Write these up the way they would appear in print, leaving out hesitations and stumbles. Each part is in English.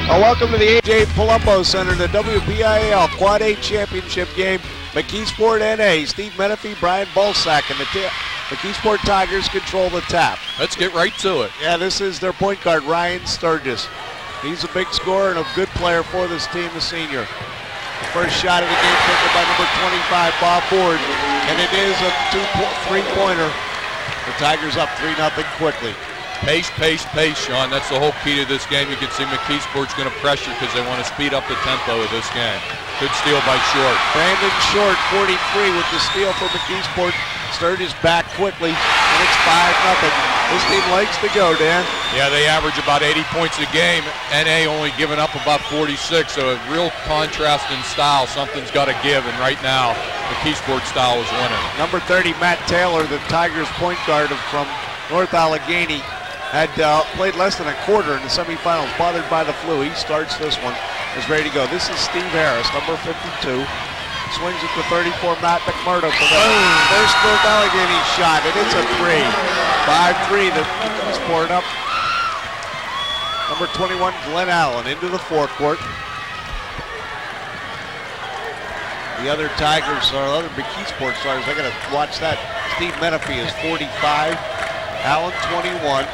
Welcome to the A.J. Palumbo Center, the WPIAL Quad A Championship game. Mckeesport NA, Steve Menifee, Brian Bolsack, and the Mckeesport Tigers control the tap. Let's get right to it. Yeah, this is their point guard, Ryan Sturgis. He's a big scorer and a good player for this team, the senior. The first shot of the game taken by number 25, Bob Ford, and it is a three-pointer. The Tigers up 3-0 quickly. Pace, pace, pace, Sean. That's the whole key to this game. You can see Mckeesport's going to pressure because they want to speed up the tempo of this game. Good steal by Short. Brandon Short, 43 with the steal for Mckeesport. Sturgis back quickly, and it's 5-0. This team likes to go, Dan. Yeah, they average about 80 points a game. NA only giving up about 46, so a real contrast in style. Something's got to give, and right now, Mckeesport style is winning. Number 30, Matt Taylor, the Tigers point guard from North Allegheny, had played less than a quarter in the semifinals, bothered by the flu. He starts this one, is ready to go. This is Steve Harris, number 52. Swings it to 34, Matt McMurdo for the first North Allegheny shot, and it's a three. 5-3, the Mckeesport up. Number 21, Glenn Allen, into the forecourt. The other Tigers, or other Mckeesport stars, I got to watch that. Steve Menifee is 45, Allen 21.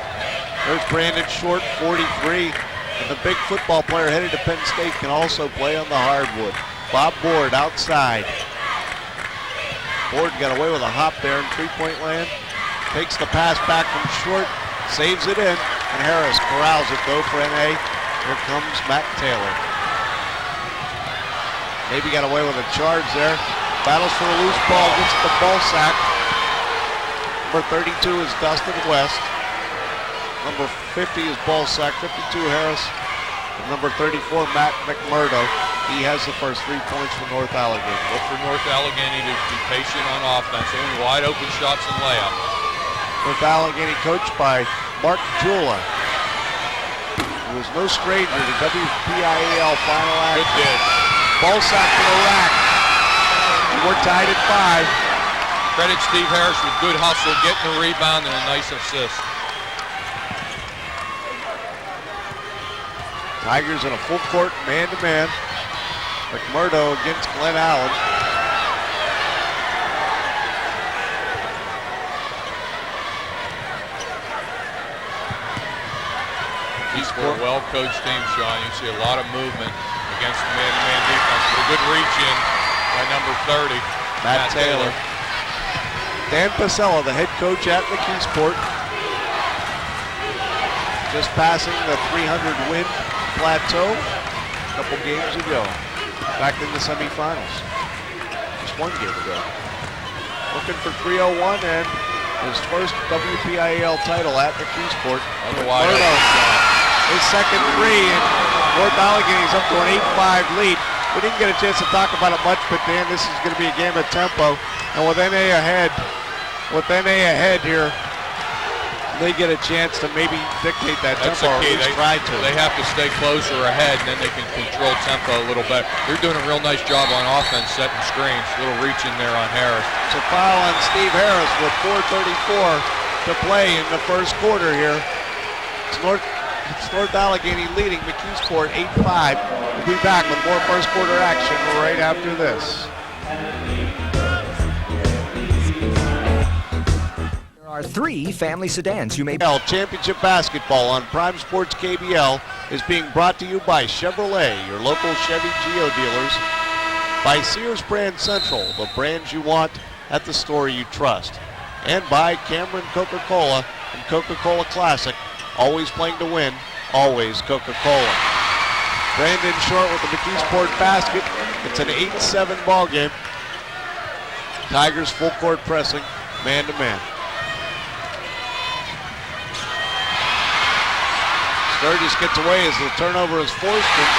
There's Brandon Short, 43. And the big football player headed to Penn State can also play on the hardwood. Bob Board outside. Board got away with a hop there in three-point land. Takes the pass back from Short, saves it in, and Harris corrals it though for NA. Here comes Matt Taylor. Maybe got away with a charge there. Battles for the loose ball, gets the ball sack. Number 32 is Dustin West. Number 50 is Bolsack, 52 Harris. And number 34, Matt McMurdo. He has the first 3 points for North Allegheny. Look for North Allegheny to be patient on offense, only wide open shots and layups. North Allegheny coached by Mark Jula, who is no stranger to WPIAL final action. Good ditch. Bolsack to the rack. And we're tied at 5. Credit Steve Harris with good hustle, getting the rebound and a nice assist. Tigers in a full court man-to-man. McMurdo against Glenn Allen. Mckeesport, well-coached team, Sean. You see a lot of movement against the man-to-man defense. With a good reach in by number 30, Matt Taylor. Dan Pasella, the head coach at Mckeesport. Just passing the 300 win plateau a couple games ago. Back in the semifinals. Just one game ago. Looking for 301 and his first WPIAL title at Mckeesport. Otherwise, his second three, and North Allegheny's up to an 8-5 lead. We didn't get a chance to talk about it much, but Dan, this is going to be a game of tempo. And with NA ahead here, they get a chance to maybe dictate that that's tempo, the key. or at least try to. They have to stay closer ahead, and then they can control tempo a little bit. They're doing a real nice job on offense, setting screens. A little reach in there on Harris. It's a foul on Steve Harris with 4:34 to play in the first quarter here. It's North Allegheny leading Mckeesport 8-5. We'll be back with more first quarter action right after this. Are 3 family sedans you may Championship basketball on Prime Sports KBL is being brought to you by Chevrolet, your local Chevy Geo dealers, by Sears Brand Central, the brands you want at the store you trust, and by Cameron Coca-Cola and Coca-Cola Classic, always playing to win, always Coca-Cola. Brandon Short with the Mckeesport basket. It's an 8-7 ball game. Tigers full court pressing, man to man. Sturgis gets away as the turnover is forced, and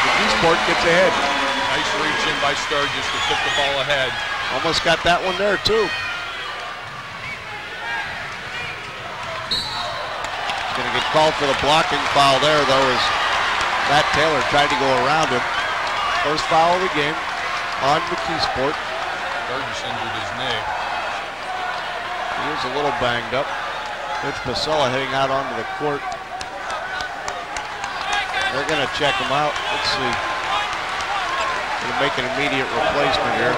Mckeesport gets ahead. Nice reach in by Sturgis to tip the ball ahead. Almost got that one there, too. He's going to get called for the blocking foul there, though, as Matt Taylor tried to go around him. First foul of the game on Mckeesport. Sturgis injured his knee. He is a little banged up. Coach Pasella heading out onto the court. There They're going to check him out. Let's see. Going to make an immediate replacement here.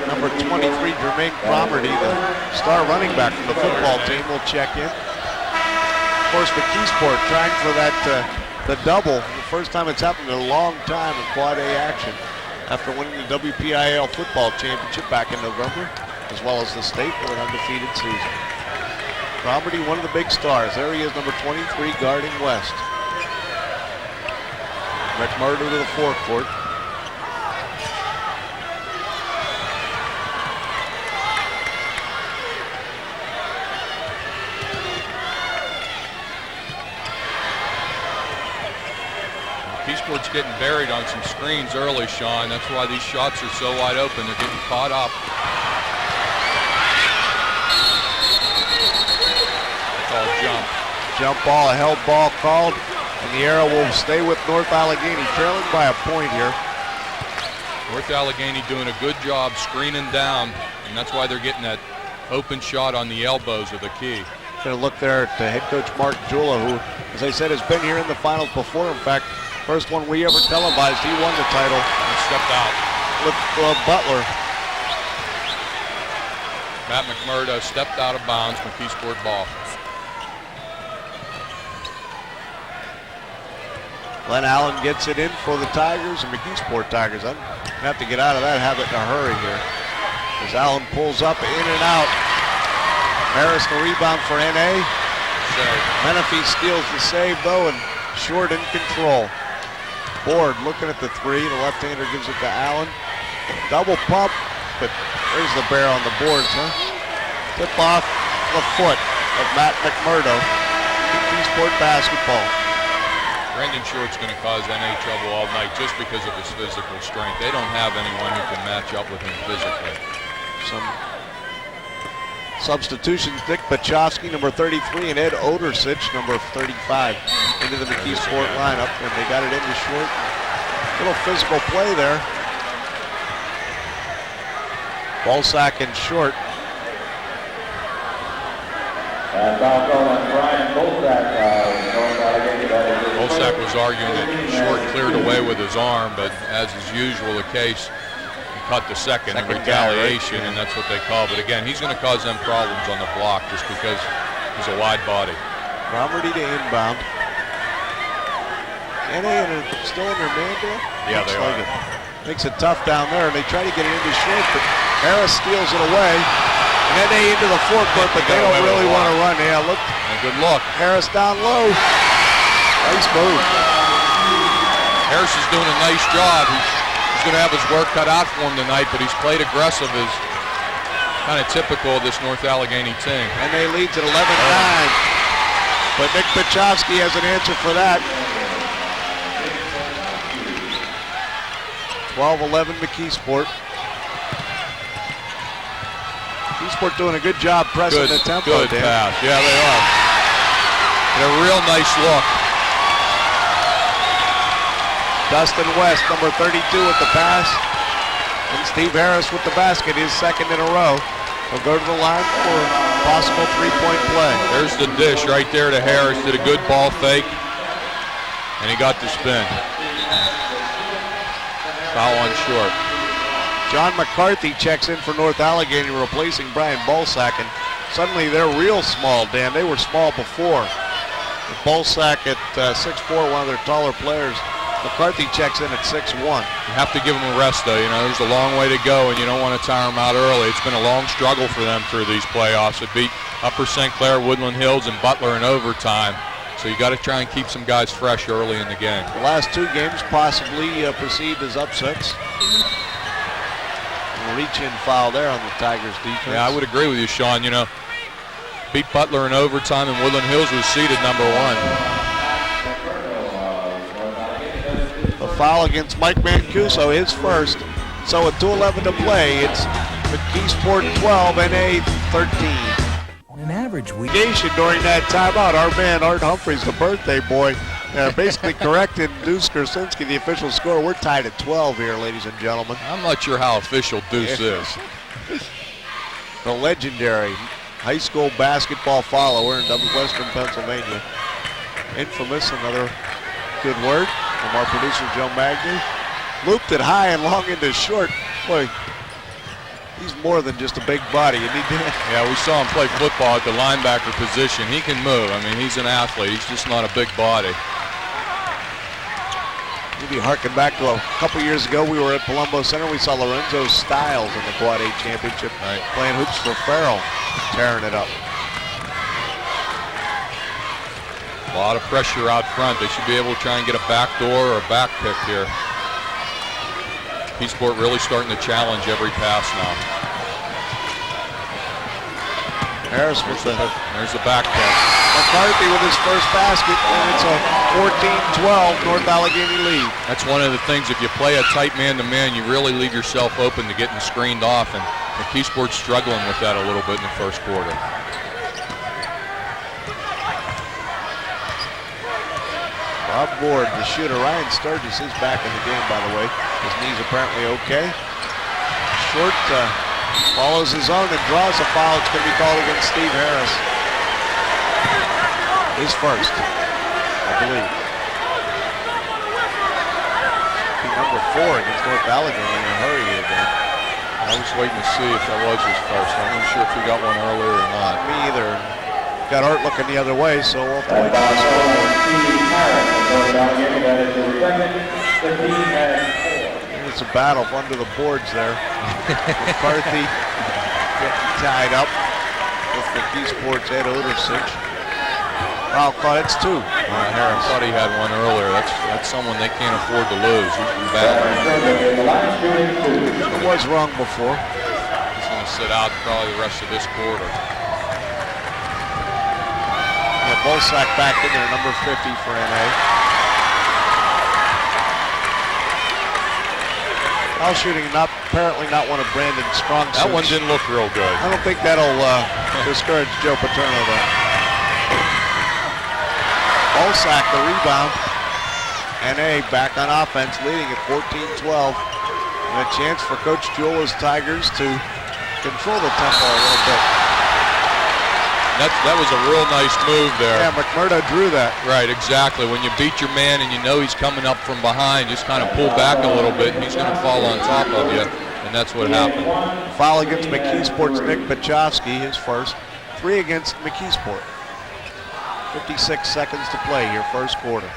Number 23, Jermaine Cromarty, the star running back from the football team, will check in. Of course, Mckeesport trying for that the double. The first time it's happened in a long time in Quad A action after winning the WPIAL football championship back in November, as well as the state with an undefeated season. Cromarty, one of the big stars. There he is, number 23, guarding West. McMurdo to the forecourt. Mckeesport's getting buried on some screens early, Sean. That's why these shots are so wide open. They're getting caught up. Called jump. Jump ball, a held ball called, and the arrow will stay with North Allegheny, trailing by a point here. North Allegheny doing a good job screening down, and that's why they're getting that open shot on the elbows of the key. Going to look there at head coach Mark Jula, who, as I said, has been here in the finals before. In fact, first one we ever televised, he won the title. And stepped out. With Butler. Matt McMurdo stepped out of bounds. Mckeesport ball. Glenn Allen gets it in for the Tigers and Mckeesport Tigers. I'm going to have to get out of that habit in a hurry here. As Allen pulls up, in and out. Harris the rebound for NA. Menifee steals the save though, and Short in control. Board looking at the three. The left-hander gives it to Allen. Double pump, but there's the bear on the boards, huh? Tip off the foot of Matt McMurdo. Mckeesport basketball. Brendan Short's going to cause NA trouble all night just because of his physical strength. They don't have anyone who can match up with him physically. Some substitutions. Dick Bachowski, number 33, and Ed Odersich, number 35, into the Mckeesport lineup, and they got it into Short. Little physical play there. Ballsack and Short. Bolsack was arguing that Short cleared away with his arm, but as is usual the case, he cut the second retaliation, and that's what they call. But again, he's going to cause them problems on the block just because he's a wide body. Cromarty to inbound. NA still in their man there? Yeah, they are. Makes it tough down there, and they try to get it into Short, but Harris steals it away. And NA into the forecourt, but they don't really want to run. Yeah, look. And good look. Harris down low. Nice move. Harris is doing a nice job. He's going to have his work cut out for him tonight, but he's played aggressive as kind of typical of this North Allegheny team. NA leads at 11-9. But Nick Bachowski has an answer for that. 12-11 Mckeesport. Mckeesport doing a good job pressing the tempo. Good pass. Yeah, they are. And a real nice look. Dustin West, number 32 with the pass. And Steve Harris with the basket, his second in a row. He'll go to the line for a possible three-point play. There's the dish right there to Harris. Did a good ball fake. And he got the spin. Foul on Short. John McCarthy checks in for North Allegheny, replacing Brian Bolsack, and suddenly they're real small, Dan. They were small before. With Bolsack at 6'4", one of their taller players. McCarthy checks in at 6'1". You have to give them a rest, though. You know, there's a long way to go, and you don't want to tire them out early. It's been a long struggle for them through these playoffs. It beat Upper St. Clair, Woodland Hills, and Butler in overtime. So you got to try and keep some guys fresh early in the game. The last two games possibly perceived as upsets. Reach-in foul there on the Tigers defense. Yeah, I would agree with you, Sean. You know, beat Butler in overtime, and Woodland Hills was seeded number 1. The foul against Mike Mancuso, his first. So with 2:11 to play, it's Mckeesport 12, NA 13. On an average week. During that timeout, our man Art Humphreys, the birthday boy, basically corrected Deuce Kersinski, the official score. We're tied at 12 here, ladies and gentlemen. I'm not sure how official Deuce is. The legendary high school basketball follower in Western Pennsylvania. Infamous, another Good word from our producer, Joe Magny. Looped it high and long into short. Boy, he's more than just a big body. And he did. Yeah, we saw him play football at the linebacker position. He can move. I mean, he's an athlete. He's just not a big body. Maybe harken back to a couple years ago, we were at Palumbo Center. We saw Lorenzo Stiles in the Quad 8 Championship playing hoops for Farrell, tearing it up. A lot of pressure out front. They should be able to try and get a back door or a back pick here. Mckeesport really starting to challenge every pass now. Harris with there's the back pick. McCarthy with his first basket, and it's a 14-12 North Allegheny lead. That's one of the things, if you play a tight man-to-man, you really leave yourself open to getting screened off, and Mckeesport's struggling with that a little bit in the first quarter. Bob Ward, the shooter. Ryan Sturgis is back in the game, by the way. His knee's apparently okay. Short follows his own and draws a foul. It's going to be called against Steve Harris. His first, I believe. Number 4 against North Allegheny in a hurry here, Dan. I was waiting to see if that was his first. I'm not sure if he got one earlier or not. Me either. Got Art looking the other way, so we'll have to wait for the score. It's a battle under the boards there. McCarthy getting tied up with Mckeesport's Ed Odersich. Foul caught, it's 2. Harris thought he had one earlier. That's someone they can't afford to lose. He's bad. It was wrong before. He's going to sit out probably the rest of this quarter. Yeah, Bolsack back in there, number 50 for NA. Foul shooting, apparently not one of Brandon's strong suits. That one didn't look real good. I don't think that'll discourage Joe Paterno, though. Bolsack the rebound. NA back on offense, leading at 14-12. And a chance for Coach Jewell's Tigers to control the tempo a little bit. That was a real nice move there. Yeah, McMurdo drew that. Right, exactly. When you beat your man and you know he's coming up from behind, just kind of pull back a little bit and he's going to fall on top of you. And that's what happened. Foul against Mckeesport's Nick Pachowski, his first. 3 against Mckeesport. 56 seconds to play here, first quarter.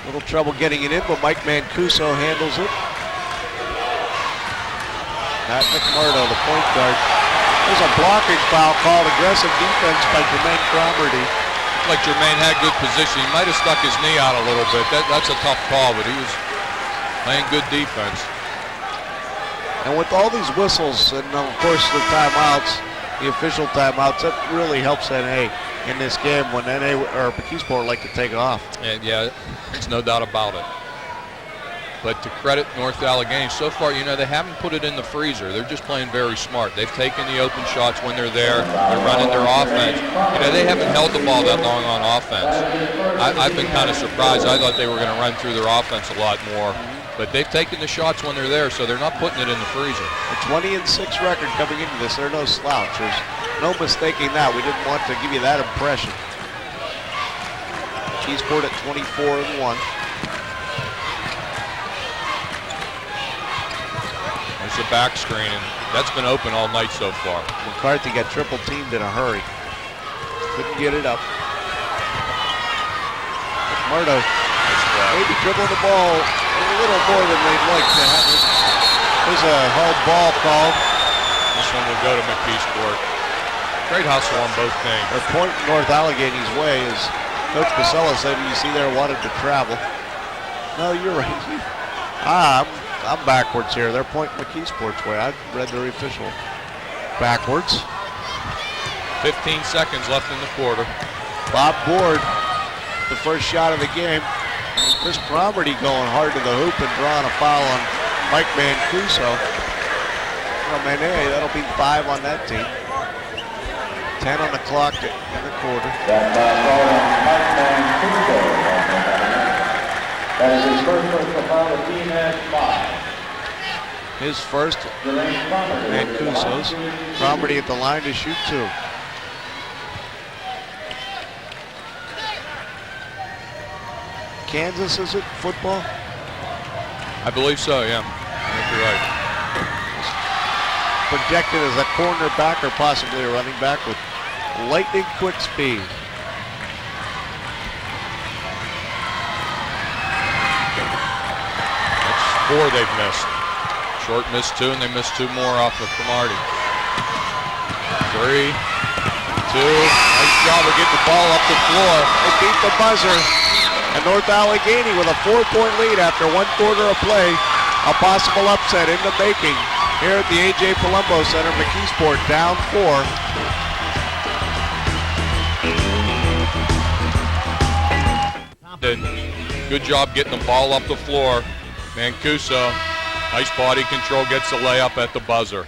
Little trouble getting it in, but Mike Mancuso handles it. Matt McMurdo, the point guard. There's a blocking foul called, aggressive defense by Jermaine Cromarty. Like Jermaine had good position. He might have stuck his knee out a little bit. That's a tough call, but he was playing good defense. And with all these whistles and, of course, the timeouts, the official timeouts, that really helps NA in this game when NA or Mckeesport like to take off. And yeah, there's no doubt about it. But to credit North Allegheny, so far, they haven't put it in the freezer. They're just playing very smart. They've taken the open shots when they're there. They're running their offense. They haven't held the ball that long on offense. I've been kind of surprised. I thought they were going to run through their offense a lot more. But they've taken the shots when they're there, so they're not putting it in the freezer. A 20-6 record coming into this. They're no slouch. There's no mistaking that. We didn't want to give you that impression. Mckeesport at 24-1. There's a back screen, and that's been open all night so far. McCarthy got triple teamed in a hurry. Couldn't get it up. McMurdo maybe dribbling the ball a little more than they'd like to have it. There's a held ball called. This one will go to Mckeesport. Great hustle on both teams. They're pointing North Allegheny's way, as Coach Casella said, you see there, wanted to travel. No, you're right. I'm backwards here. They're pointing Mckeesport's way. I read their official backwards. 15 seconds left in the quarter. Bob Board, the first shot of the game. Chris Cromarty going hard to the hoop and drawing a foul on Mike Mancuso from NA. That'll be 5 on that team. 10 on the clock in the quarter. That is his first personal foul. The team has 5. His first, Mancuso's. Cromartie at the line to shoot 2. Kansas, is it, football? I believe so, yeah. I think you're right. Projected as a cornerback or possibly a running back with lightning quick speed. That's 4 they've missed. Short missed 2, and they missed 2 more off of Cromartie. 3, 2. Nice job of getting the ball up the floor. They beat the buzzer. And North Allegheny with a 4-point lead after 1 quarter of play. A possible upset in the making here at the A.J. Palumbo Center. Mckeesport down 4. Good job getting the ball up the floor. Mancuso, nice body control, gets the layup at the buzzer.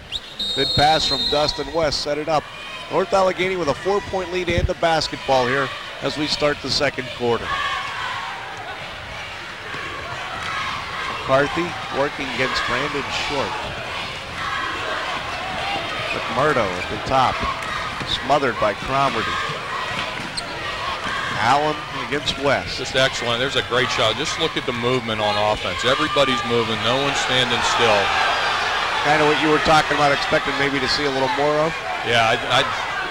Good pass from Dustin West, set it up. North Allegheny with a 4-point lead in the basketball here as we start the second quarter. McCarthy working against Brandon Short. McMurdo at the top, smothered by Cromartie. Allen against West. Just excellent. There's a great shot. Just look at the movement on offense. Everybody's moving. No one's standing still. Kind of what you were talking about, expecting maybe to see a little more of? Yeah,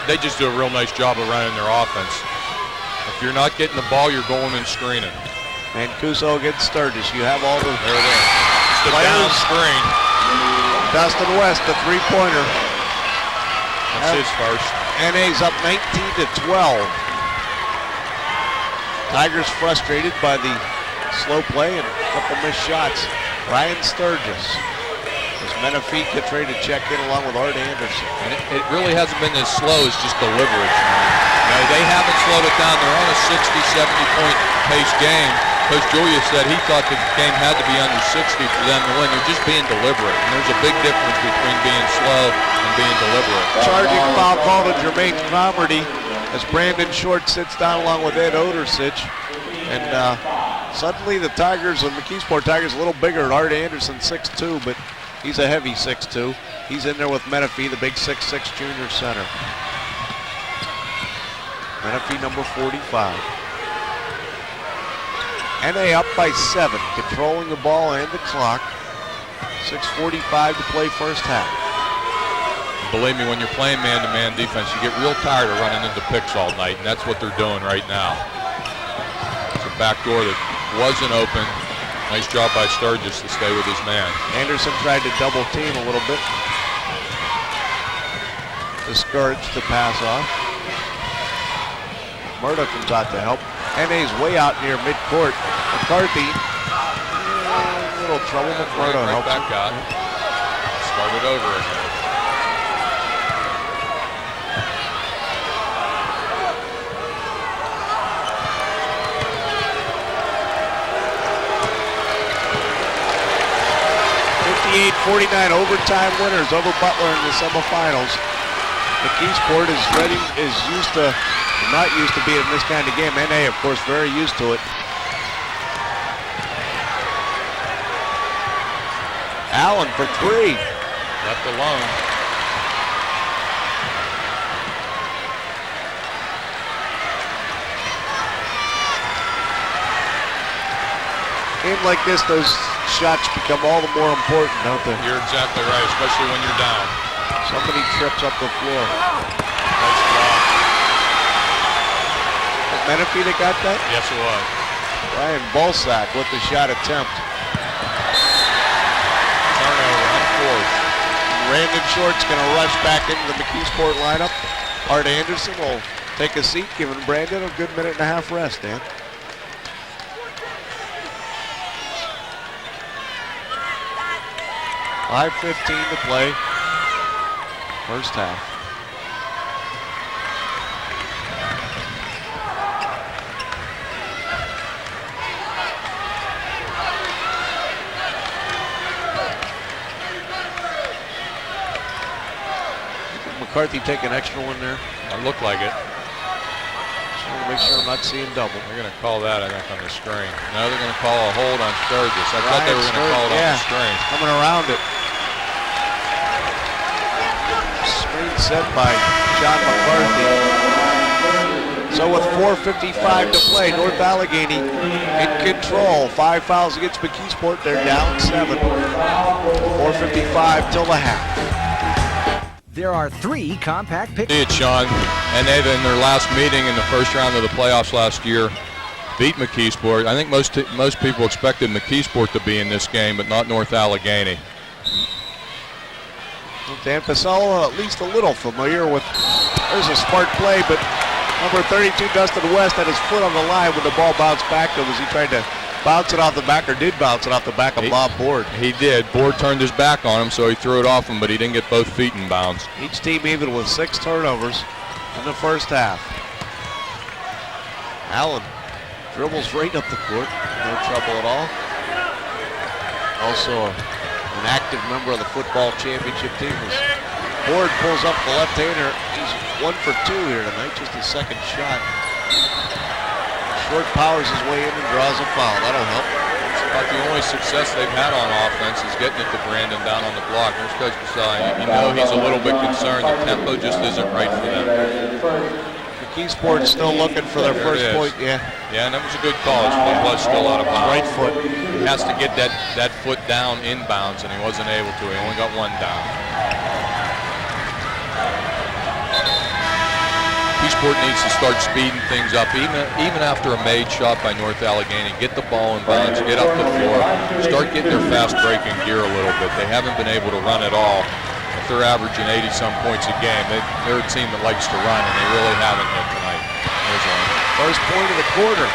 they just do a real nice job of running their offense. If you're not getting the ball, you're going and screening. Mancuso against Sturgis. You have all the... There it is. It's the down screen. Dustin West, the 3-pointer. That's his first. NA's up 19-12. Tigers frustrated by the slow play and a couple missed shots. Ryan Sturgis. As Menifee get ready to check in along with Art Anderson. And it really hasn't been as slow as just deliberate. They haven't slowed it down. They're on a 60, 70-point pace game. Coach Julius said he thought the game had to be under 60 for them to win. They're just being deliberate. And there's a big difference between being slow and being deliberate. Charging foul call to Jermaine Cromartie as Brandon Short sits down along with Ed Odersich. And suddenly the Tigers, the Mckeesport Tigers, a little bigger. Art Anderson 6'2", but he's a heavy 6'2". He's in there with Menifee, the big 6'6" junior center. Menifee number 45. NA up by 7, controlling the ball and the clock. 6:45 to play first half. Believe me, when you're playing man-to-man defense, you get real tired of running into picks all night, and that's what they're doing right now. It's a back door that wasn't open. Nice job by Sturgis to stay with his man. Anderson tried to double team a little bit. Discouraged the pass off. Murdo comes out to help. NA's way out near midcourt. McCarthy, a little trouble. McMurdo helps back out. Started over again. .49 overtime winners over Butler in the semifinals. Mckeesport is used to, not used to being in this kind of game. NA, of course, very used to it. Allen for 3. Left alone. Game like this, those shots become all the more important, don't they? You're exactly right, especially when you're down. Somebody trips up the floor. Nice job. Was Menifee that got that? Yes, it was. Ryan Balsack with the shot attempt. Turnover, unforced. Brandon Short's going to rush back into the Mckeesport lineup. Art Anderson will take a seat, giving Brandon a good minute and a half rest, Dan. .5:15 to play. First half. McCarthy take an extra one there. It looked like it. Just want to make sure I'm not seeing double. They're going to call that, I think, on the screen. No, they're going to call a hold on Sturgis. I thought they were going to call it on the screen. Coming around it. set by John McCarthy. So with 4:55 to play, North Allegheny in control. 5 fouls against Mckeesport. They're down 7. 4:55 till the half. There are 3 compact See pictures. it, Sean. And they've, in their last meeting in the first round of the playoffs last year, beat Mckeesport. I think most people expected Mckeesport to be in this game, but not North Allegheny. Dan Pasella at least a little familiar with, there's a smart play, but number 32, Dustin West, had his foot on the line when the ball bounced back to him as he tried to bounce it off the back, or did bounce it off the back of Bob Board. He did. Board turned his back on him, so he threw it off him, but he didn't get both feet in bounds. Each team even with 6 turnovers in the first half. Allen dribbles right up the court, no trouble at all. Also an active member of the football championship team. As Board pulls up the left-hander. He's 1 for 2 here tonight, just his second shot. Short powers his way in and draws a foul. That'll help. It's about the only success they've had on offense is getting it to Brandon down on the block. There's Coach Casale. You know he's a little bit concerned. The tempo just isn't right for them. Mckeesport still looking for their first point. Yeah. Yeah, and that was a good call. His foot was still out of bounds. Right foot. He has to get that foot down inbounds, and he wasn't able to. He only got 1 down. Mckeesport needs to start speeding things up, even after a made shot by North Allegheny. Get the ball in bounds, get up the floor, start getting their fast breaking gear a little bit. They haven't been able to run at all. If they're averaging 80-some points a game, they're a team that likes to run, and they really haven't yet tonight. There's one. First point of the quarter.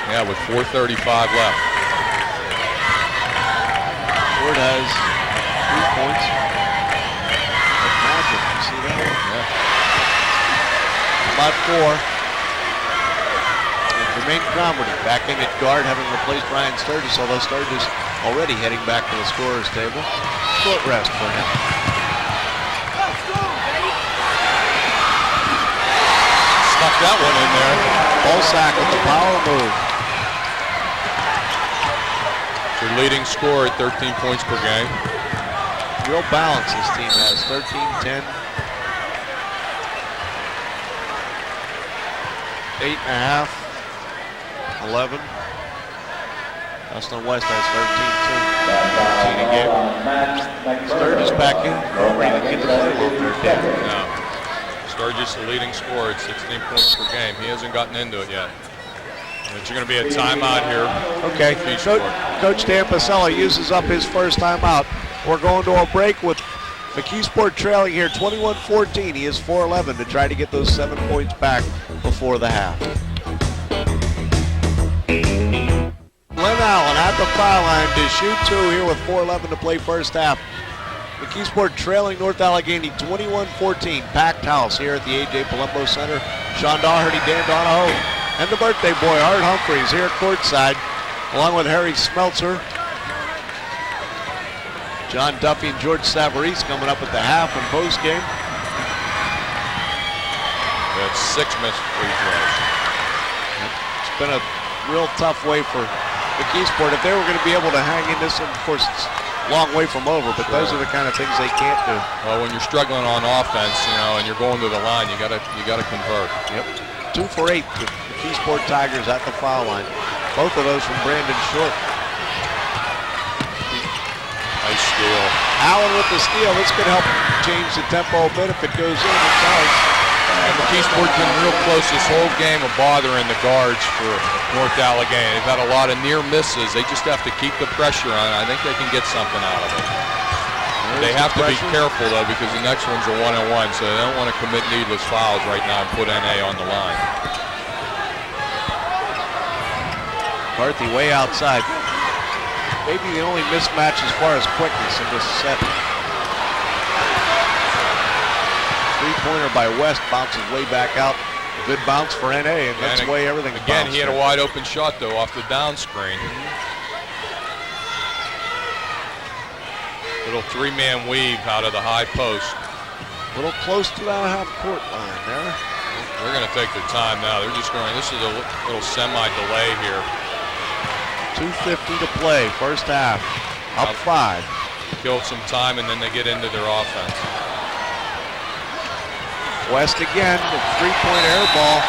Yeah, with 4:35 left. Ford has 3 points. Magic, you see that one? Yeah. About 4. And Jermaine Cromarty back in at guard, having replaced Ryan Sturgis, although Sturgis already heading back to the scorer's table. Short rest for him. Stuck that one in there. Bolsack with the power move. Their leading scorer at 13 points per game. Real balance this team has. 13, 10, 8.5, 11. Dustin West has 13 too. 13 a game. Sturgis back in. Ready to get the play along there, Dan. No. Sturgis, the leading scorer at 16 points per game. He hasn't gotten into it yet. There's going to be a timeout here. Okay. Coach Dan Pasella uses up his first timeout. We're going to a break with Mckeesport trailing here 21-14. He is 4-11 to try to get those 7 points back before the half. Glenn Allen at the foul line to shoot 2 here with 4:11 to play first half. Mckeesport trailing North Allegheny 21-14. Packed house here at the A.J. Palumbo Center. Sean Daugherty, Dan Donahoe, and the birthday boy Art Humphreys here courtside, along with Harry Smeltzer. John Duffy and George Savarese coming up at the half and post game. That's 6 missed free throws. It's been a real tough way for Mckeesport. If they were going to be able to hang in this, and of course it's a long way from over, but those are the kind of things they can't do. Well, when you're struggling on offense, and you're going to the line, you gotta convert. Yep. 2 for 8 to Mckeesport Tigers at the foul line. Both of those from Brandon Short. Nice steal. Allen with the steal. This could help change the tempo a bit if it goes in. It does. And Mckeesport been real close this whole game of bothering the guards for North Allegheny. They've had a lot of near misses. They just have to keep the pressure on. I think they can get something out of it. They have to be careful, though, because the next one's a 1-on-1, so they don't want to commit needless fouls right now and put NA on the line. McCarthy way outside. Maybe the only mismatch as far as quickness in this set. Three-pointer by West bounces way back out. Good bounce for NA, and that's the way everything again, bounced. He had a wide open shot, though, off the down screen. Little 3-man weave out of the high post. A little close to that half-court line there. They're going to take their time now. They're just going, this is a little semi-delay here. 2:50 to play, first half. Up 5. kill some time, and then they get into their offense. West again, the three-point air ball.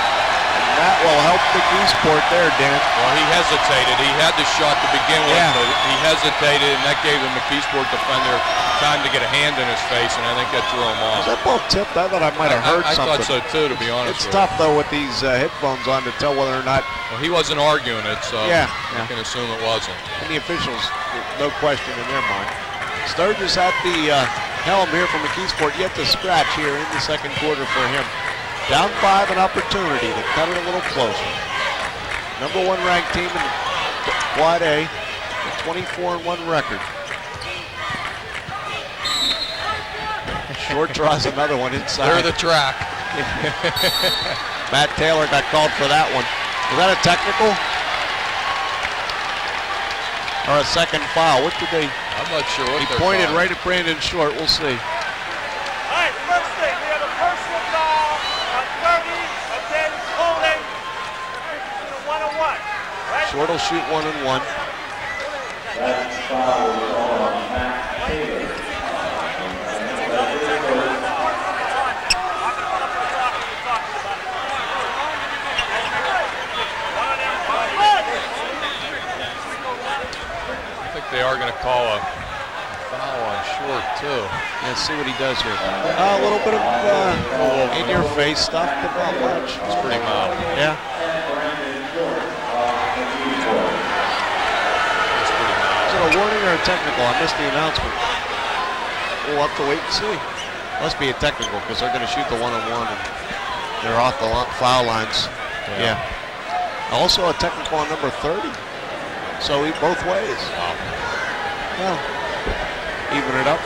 And that will help Mckeesport there, Dan. Well, he hesitated. He had the shot to begin with, Yeah. but he hesitated, and that gave the Mckeesport defender time to get a hand in his face, and I think that threw him off. Was that ball tipped? I thought I might have heard I something. thought so too, to be honest It's with tough, though, with these headphones on to tell whether or not. Well, he wasn't arguing it, so Yeah. you can assume it wasn't. And the officials, no question in their mind. Sturgis at the helm here for Mckeesport, yet to scratch here in the second quarter for him. Down 5, an opportunity to cut it a little closer. Number 1 ranked team in Quad A, a 24-1 record. Short draws another one inside. They're the track. Matt Taylor got called for that one. Was that a technical? Or a second foul? What did they? I'm not sure what He they're pointed calling. right at Brandon Short. We'll see. All right, first thing, we have a personal foul on 30, and then holding in a one-on-one. Right? Short will shoot 1-and-1. I think they are going to call a foul on Short too. Let's see what he does here. A little bit of in-your-face stuff, but not much. It's pretty mild. Yeah. Is it a warning or a technical? I missed the announcement. We'll have to wait and see. Must be a technical because they're going to shoot the 1-on-1 and they're off the foul lines. Yeah. Also a technical on number 30. So both ways. Well, even it up.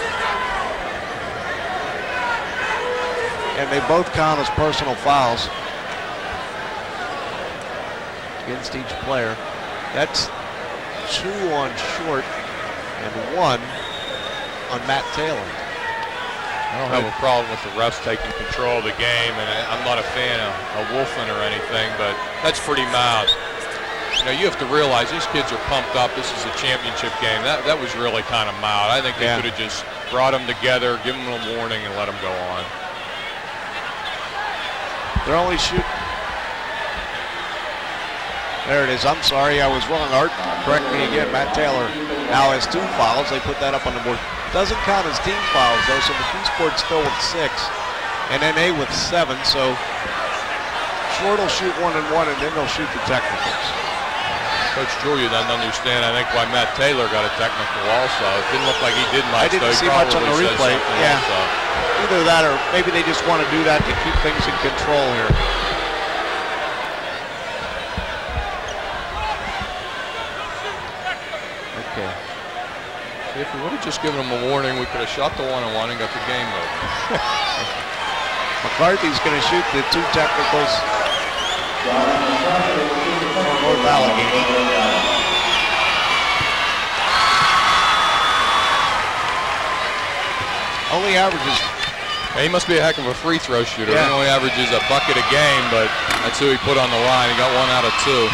And they both count as personal fouls against each player. That's 2 on Short and 1 on Matt Taylor. I don't have a problem with the refs taking control of the game, and I'm not a fan of wolfing or anything, but that's pretty mild. You know, you have to realize these kids are pumped up. This is a championship game. That was really kind of mild. I think they could have just brought them together, given them a warning, and let them go on. They're only shooting. There it is. I'm sorry, I was wrong. Art, correct me again. Matt Taylor now has 2 fouls. They put that up on the board. Doesn't count as team fouls, though, so Mckeesport still with 6. And NA with 7, so Short will shoot 1-and-1, and then they'll shoot the technicals. Coach Julia doesn't understand, I think, why Matt Taylor got a technical also. It didn't look like he did much. I didn't see much on the replay. Yeah. Also. Either that or maybe they just want to do that to keep things in control here. Okay. If we would have just given them a warning, we could have shot the 1-on-1 and got the game moving. McCarthy's going to shoot the 2 technicals for North Allegheny. Only averages. He must be a heck of a free throw shooter. Yeah. He only averages a bucket a game, but that's who he put on the line. He got 1 out of 2.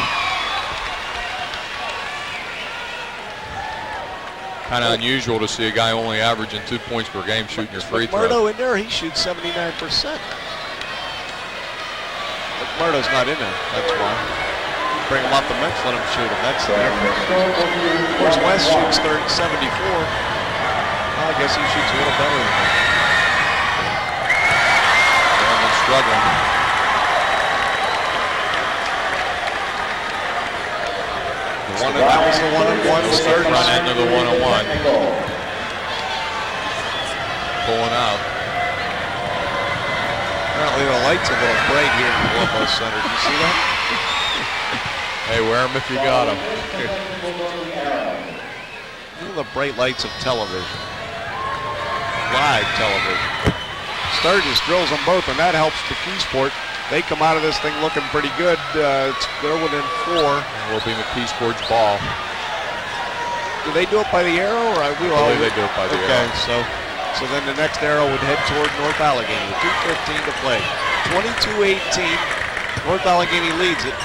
Kind of unusual to see a guy only averaging 2 points per game shooting your free throw. McMurdo in there, he shoots 79%. McMurdo's not in there, that's why. Bring him off the bench, let him shoot him. That's the difference. Of course, West shoots 74. Well, I guess he shoots a little better than that. They've been struggling. That was the 1-on-1. Front end of the 1-on-1. Pulling out. Apparently the light's a little bright here in the Columbus Center. Did you see that? Hey, wear them if you got them. Look at the bright lights of television. Live television. Sturgis drills them both, and that helps Mckeesport. They come out of this thing looking pretty good. They're within 4. Will be Mckeesport's ball. Do they do it by the arrow, or I believe they do it by the arrow. Okay, so then the next arrow would head toward North Allegheny. 2:15 to play. 22-18. North Allegheny leads it.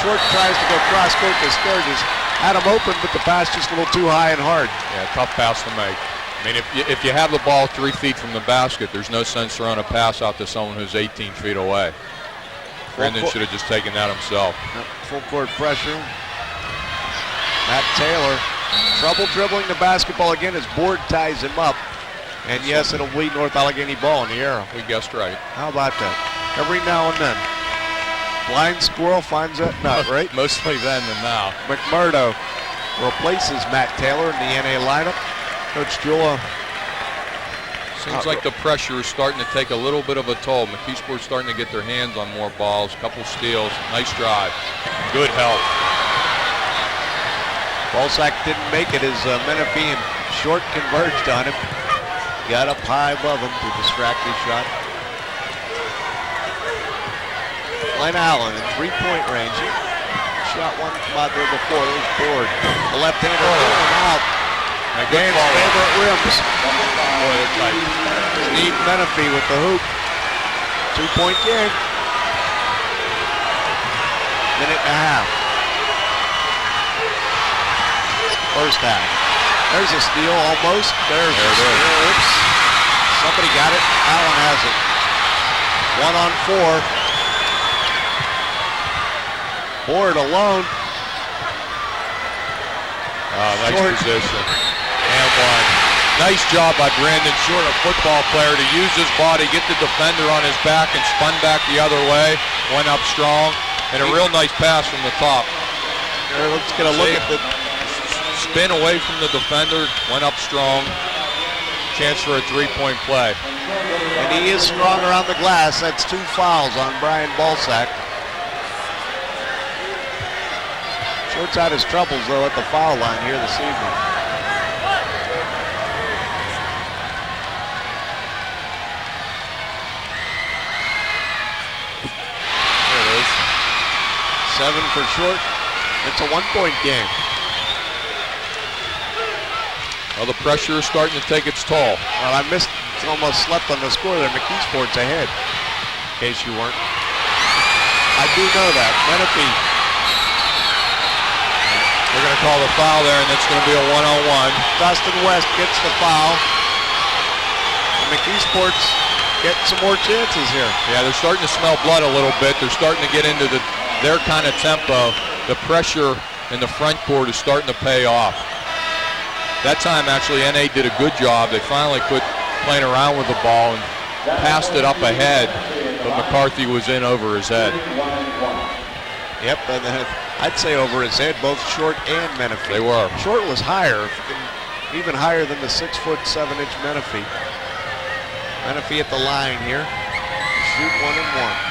Short tries to go cross court to Sturgis. Had him open, but the pass just a little too high and hard. Yeah, tough pass to make. I mean, if you have the ball 3 feet from the basket, there's no sense throwing a pass out to someone who's 18 feet away. Brandon should have just taken that himself. Full court pressure. Matt Taylor, trouble dribbling the basketball again as Board ties him up. And yes, it'll be North Allegheny ball in the arrow. We guessed right. How about that? Every now and then. Blind squirrel finds that nut, right? Mostly then than now. McMurdo replaces Matt Taylor in the NA lineup. Coach Jula. Seems like the pressure is starting to take a little bit of a toll. Mckeesport's starting to get their hands on more balls, couple steals, nice drive. Good help. Balsack didn't make it as Menifee and Short converged on him. Got up high above him to distract his shot. Glenn Allen in three-point range. He shot one from out there before. It was Board. The left-hander going out. Against favorite rims. Boy, they're tight. Steve Menifee with the hoop. 2-point game. Minute and a half. First half. There's a steal almost. There's a steal. Oops. Somebody got it. Allen has it. 1 on 4. Board alone. Nice position. And one. Nice job by Brandon Short, a football player, to use his body, get the defender on his back, and spun back the other way. Went up strong. And a real nice pass from the top. Here, let's get a look at the spin away from the defender, went up strong. Chance for a three-point play. And he is strong around the glass. That's 2 fouls on Brian Balsack. Short's had his troubles, though, at the foul line here this evening. There it is. 7 for Short. It's a 1-point game. Well, the pressure is starting to take its toll. Well, I almost slept on the score there. Mckeesport's ahead, in case you weren't. I do know that. Menifee. They're going to call the foul there, and it's going to be a one-on-one. Dustin West gets the foul. And Mckeesport's getting some more chances here. Yeah, they're starting to smell blood a little bit. They're starting to get into their kind of tempo. The pressure in the front court is starting to pay off. That time, actually, NA did a good job. They finally quit playing around with the ball and passed it up ahead, but McCarthy was in over his head. Yep, and then I'd say over his head, both Short and Menifee. They were. Short was higher, even higher than the 6'7" Menifee. Menifee at the line here. Shoot 1 and 1.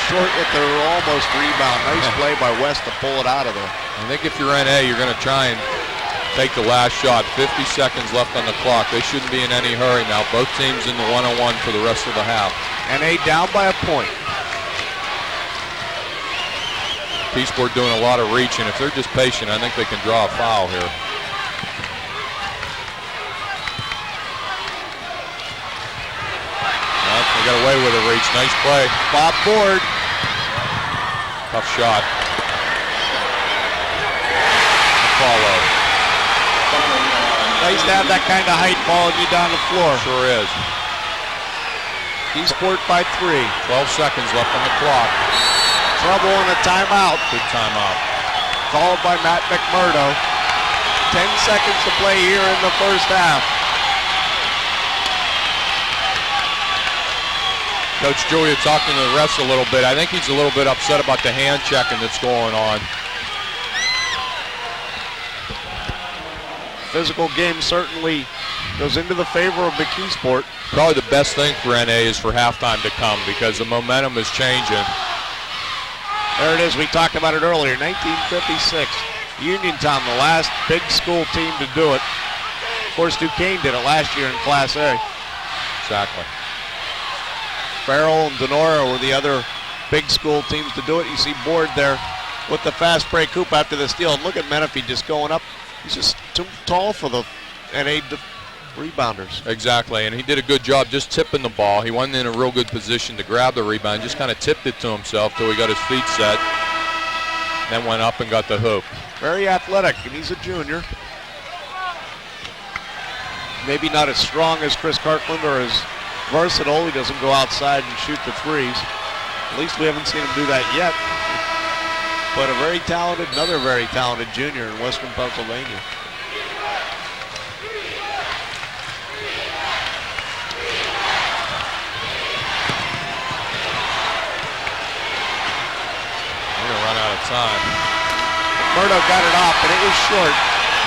Short with the almost rebound. Nice play by West to pull it out of there. I think if you're NA, you're going to try and take the last shot. 50 seconds left on the clock. They shouldn't be in any hurry now. Both teams in the one-on-one for the rest of the half. NA down by a point. Mckeesport doing a lot of reaching. If they're just patient, I think they can draw a foul here. Well, they got away with a reach. Nice play. Bob Board. Tough shot. Follow. Nice to have that kind of height following you down the floor. Sure is. Mckeesport by 3. 12 seconds left on the clock. Trouble and a timeout. Good timeout. Called by Matt McMurdo. 10 seconds to play here in the first half. Coach Julia talking to the refs a little bit. I think he's a little bit upset about the hand checking that's going on. Physical game certainly goes into the favor of Mckeesport. Probably the best thing for NA is for halftime to come because the momentum is changing. There it is. We talked about it earlier. 1956. Uniontown, the last big school team to do it. Of course, Duquesne did it last year in Class A. Exactly. Farrell and Denora were the other big school teams to do it. You see Board there with the fast break hoop after the steal. And look at Menifee just going up. He's just too tall for the NA rebounders. Exactly, and he did a good job just tipping the ball. He wasn't in a real good position to grab the rebound, just kind of tipped it to himself till he got his feet set, then went up and got the hoop. Very athletic, and he's a junior. maybe not as strong as Chris Kirkland or as versatile. He doesn't go outside and shoot the threes. At least we haven't seen him do that yet. But another very talented junior in Western Pennsylvania. Run out of time. Murdo got it off, but it was short.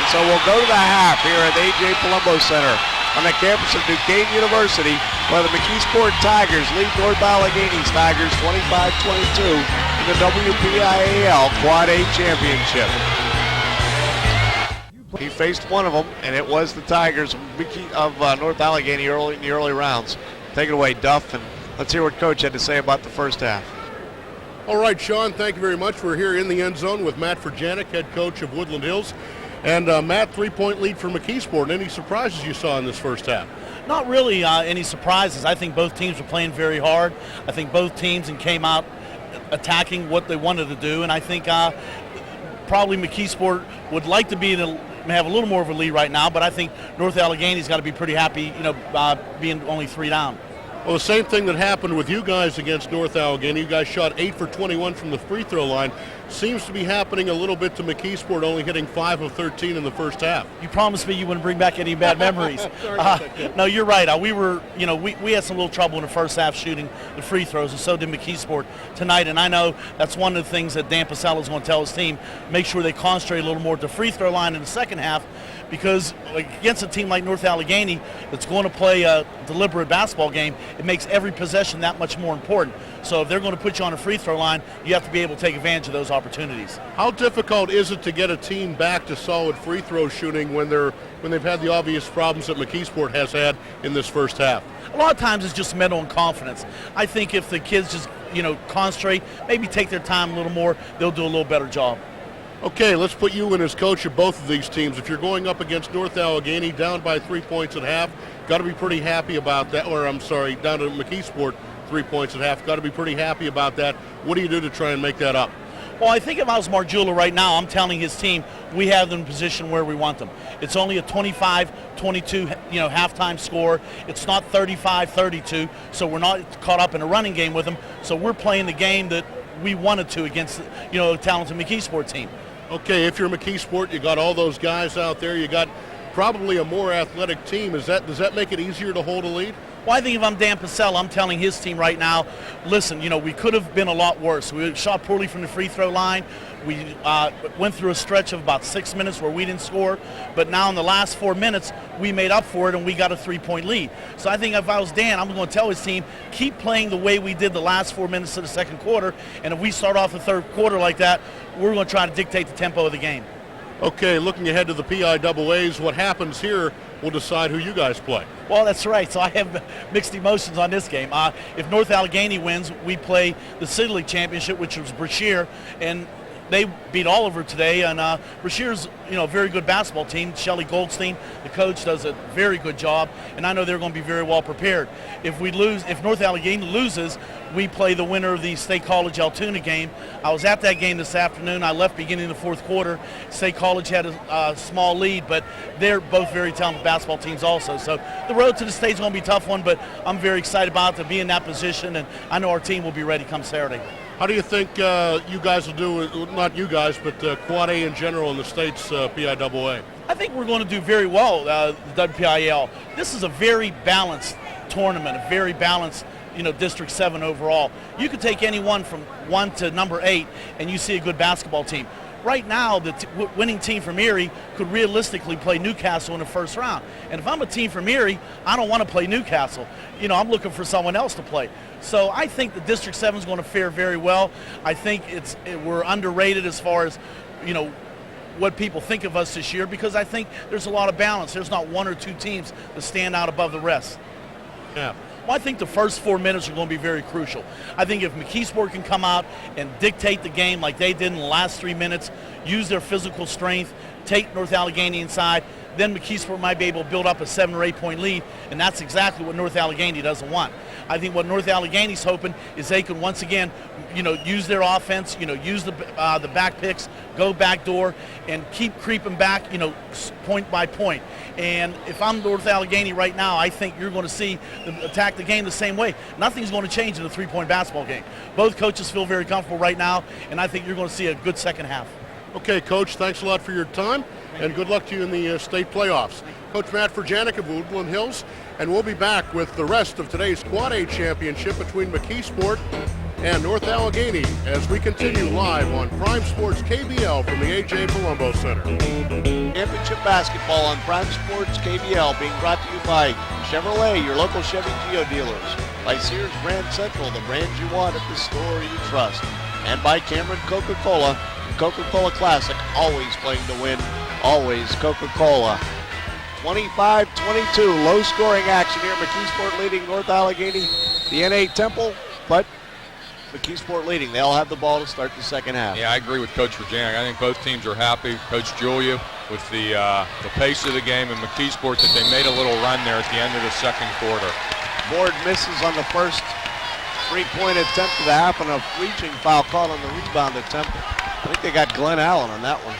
And so we'll go to the half here at the A.J. Palumbo Center on the campus of Duquesne University, where the Mckeesport Tigers lead North Allegheny's Tigers 25-22 in the WPIAL Quad A Championship. He faced one of them, and it was the Tigers of North Allegheny in the early rounds. Take it away, Duff, and let's hear what Coach had to say about the first half. All right, Sean, thank you very much. We're here in the end zone with Matt Furjanic, head coach of Woodland Hills. And Matt, 3-point lead for Mckeesport. Any surprises you saw in this first half? Not really any surprises. I think both teams were playing very hard. I think both teams came out attacking what they wanted to do. And I think probably Mckeesport would like to have a little more of a lead right now, but I think North Allegheny's got to be pretty happy, being only 3 down. Well, the same thing that happened with you guys against North Allegheny. You guys shot 8 for 21 from the free throw line. Seems to be happening a little bit to Mckeesport, only hitting 5 of 13 in the first half. You promised me you wouldn't bring back any bad memories. No, you're right. We were, we had some little trouble in the first half shooting the free throws, and so did Mckeesport tonight. And I know that's one of the things that Dan Pasella is going to tell his team: make sure they concentrate a little more at the free throw line in the second half, because against a team like North Allegheny that's going to play a deliberate basketball game, it makes every possession that much more important. So if they're going to put you on a free throw line, you have to be able to take advantage of those opportunities. How difficult is it to get a team back to solid free throw shooting when they've had the obvious problems that Mckeesport has had in this first half? A lot of times it's just mental and confidence. I think if the kids just, concentrate, maybe take their time a little more, they'll do a little better job. Okay, let's put you in as coach of both of these teams. If you're going up against North Allegheny down by 3 points at half, got to be pretty happy about that. Or, I'm sorry, down to Mckeesport 3 points at half, got to be pretty happy about that. What do you do to try and make that up? Well, I think if I was Marjula right now, I'm telling his team we have them in position where we want them. It's only a 25-22, halftime score. It's not 35-32, so we're not caught up in a running game with them. So we're playing the game that we wanted to against, a talented Mckeesport team. Okay, if you're Mckeesport, you got all those guys out there. You got probably a more athletic team. Does that make it easier to hold a lead? Well, I think if I'm Dan Pasella, I'm telling his team right now, listen, we could have been a lot worse. We shot poorly from the free throw line. We went through a stretch of about 6 minutes where we didn't score, but now in the last 4 minutes, we made up for it and we got a 3-point lead. So I think if I was Dan, I'm going to tell his team, keep playing the way we did the last 4 minutes of the second quarter, and if we start off the third quarter like that, we're going to try to dictate the tempo of the game. Okay, looking ahead to the PIAAs, what happens here will decide who you guys play. Well, that's right. So I have mixed emotions on this game. If North Allegheny wins, we play the City League Championship, which was Brashear, and they beat Oliver today. And Brashear's, a very good basketball team. Shelly Goldstein, the coach, does a very good job, and I know they're going to be very well prepared. If North Allegheny loses, we play the winner of the State College Altoona game. I was at that game this afternoon. I left beginning of the fourth quarter. State College had a small lead, but they're both very talented basketball teams also. So the road to the state's going to be a tough one, but I'm very excited about it to be in that position, and I know our team will be ready come Saturday. How do you think you guys will do, not you guys, but Quad A in general in the state's PIAA? I think we're going to do very well, the WPIAL. This is a very balanced tournament, a very balanced District 7 overall. You could take anyone from 1 to number 8 and you see a good basketball team. Right now, the winning team from Erie could realistically play Newcastle in the first round. And if I'm a team from Erie, I don't want to play Newcastle. I'm looking for someone else to play. So I think the District 7 is going to fare very well. I think we're underrated as far as, what people think of us this year, because I think there's a lot of balance. There's not 1 or 2 teams that stand out above the rest. Yeah. Well, I think the first 4 minutes are going to be very crucial. I think if Mckeesport can come out and dictate the game like they did in the last 3 minutes, use their physical strength, take North Allegheny inside, then Mckeesport might be able to build up a 7 or 8 point lead, and that's exactly what North Allegheny doesn't want. I think what North Allegheny's hoping is they can once again, use their offense, use the back picks, go back door, and keep creeping back, point by point. And if I'm North Allegheny right now, I think you're going to see them attack the game the same way. Nothing's going to change in a 3-point basketball game. Both coaches feel very comfortable right now, and I think you're going to see a good second half. Okay, Coach, thanks a lot for your time, and good luck to you in the state playoffs. Coach Matt Furjanik of Woodland Hills, and we'll be back with the rest of today's Quad A Championship between Mckeesport and North Allegheny as we continue live on Prime Sports KBL from the A.J. Palumbo Center. Championship basketball on Prime Sports KBL being brought to you by Chevrolet, your local Chevy Geo dealers, by Sears Brand Central, the brands you want at the store you trust, and by Cameron Coca-Cola, the Coca-Cola Classic, always playing to win, always Coca-Cola. 25-22, low scoring action here. Mckeesport leading North Allegheny, the NA Temple, but Mckeesport leading. They'll have the ball to start the second half. Yeah, I agree with Coach Furjanik. I think both teams are happy. Coach Julia with the pace of the game, and Mckeesport that they made a little run there at the end of the second quarter. Board misses on the first 3-point attempt of the half, and a reaching foul called on the rebound attempt. I think they got Glenn Allen on that one.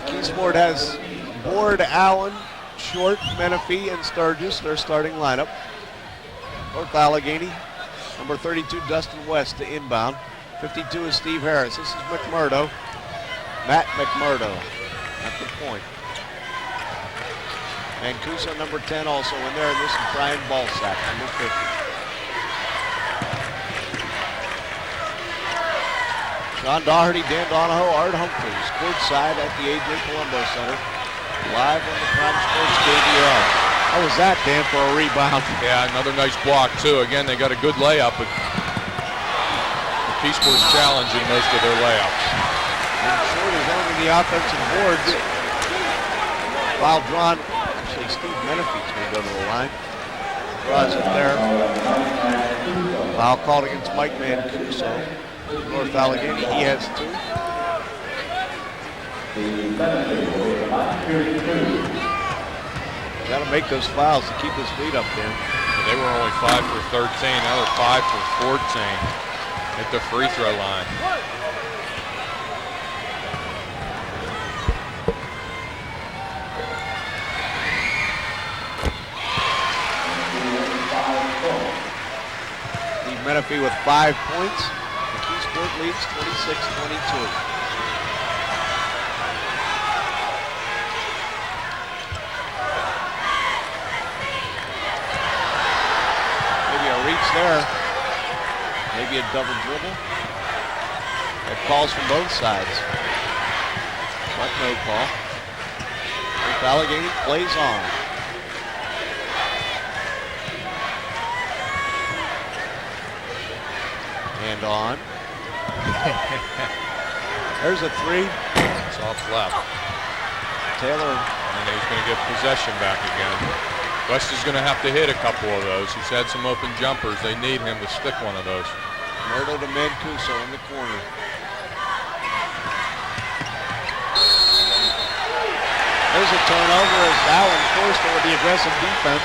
Mckeesport has Board, Allen, Short, Menifee, and Sturgis, their starting lineup. North Allegheny, number 32, Dustin West to inbound. 52 is Steve Harris. This is McMurdo. Matt McMurdo at the point. Mancuso, number 10, also in there. And this is Brian Balsack, number 50. Sean Doherty, Dan Donahoe, Art Humphreys, courtside at the A.J. Palumbo Center. Live on the Prime Sports KBL. How was that, Dan, for a rebound? Yeah, another nice block, too. Again, they got a good layup, but Mckeesport's challenging most of their layups. And Short is on the offensive boards. Foul drawn. Actually, Steve Menifee's going to go to the line. Draws it there. Foul called against Mike Mancuso. North Allegheny, he has 2. Got to make those fouls to keep his lead up there. They were only 5 for 13. Now they're 5 for 14 at the free throw line. Steve Menifee with 5 points. Mckeesport leads 26-22. There, maybe a double dribble. That calls from both sides, but no call. North Allegheny plays on. And on. There's a 3. It's off left. Taylor. And he's going to get possession back again. West is going to have to hit a couple of those. He's had some open jumpers. They need him to stick one of those. Myrtle to Mancuso in the corner. There's a turnover as Allen forced with the aggressive defense.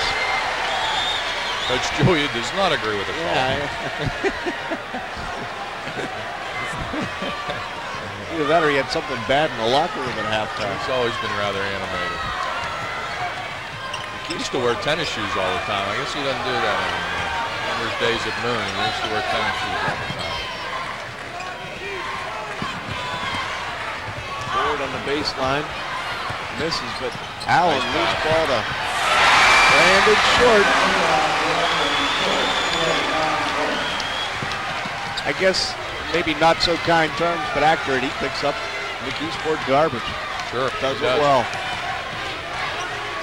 Coach Julia does not agree with the call. Either that or he had something bad in the locker room at halftime. He's always been rather animated. He used to wear tennis shoes all the time. I guess he doesn't do that anymore. Remember his days at Moon, he used to wear tennis shoes all the time. Forward on the baseline. Misses, but Allen loose ball to Brandon Short. I guess maybe not so kind terms, but accurate. He picks up Mckeesport garbage. Sure. Does it well.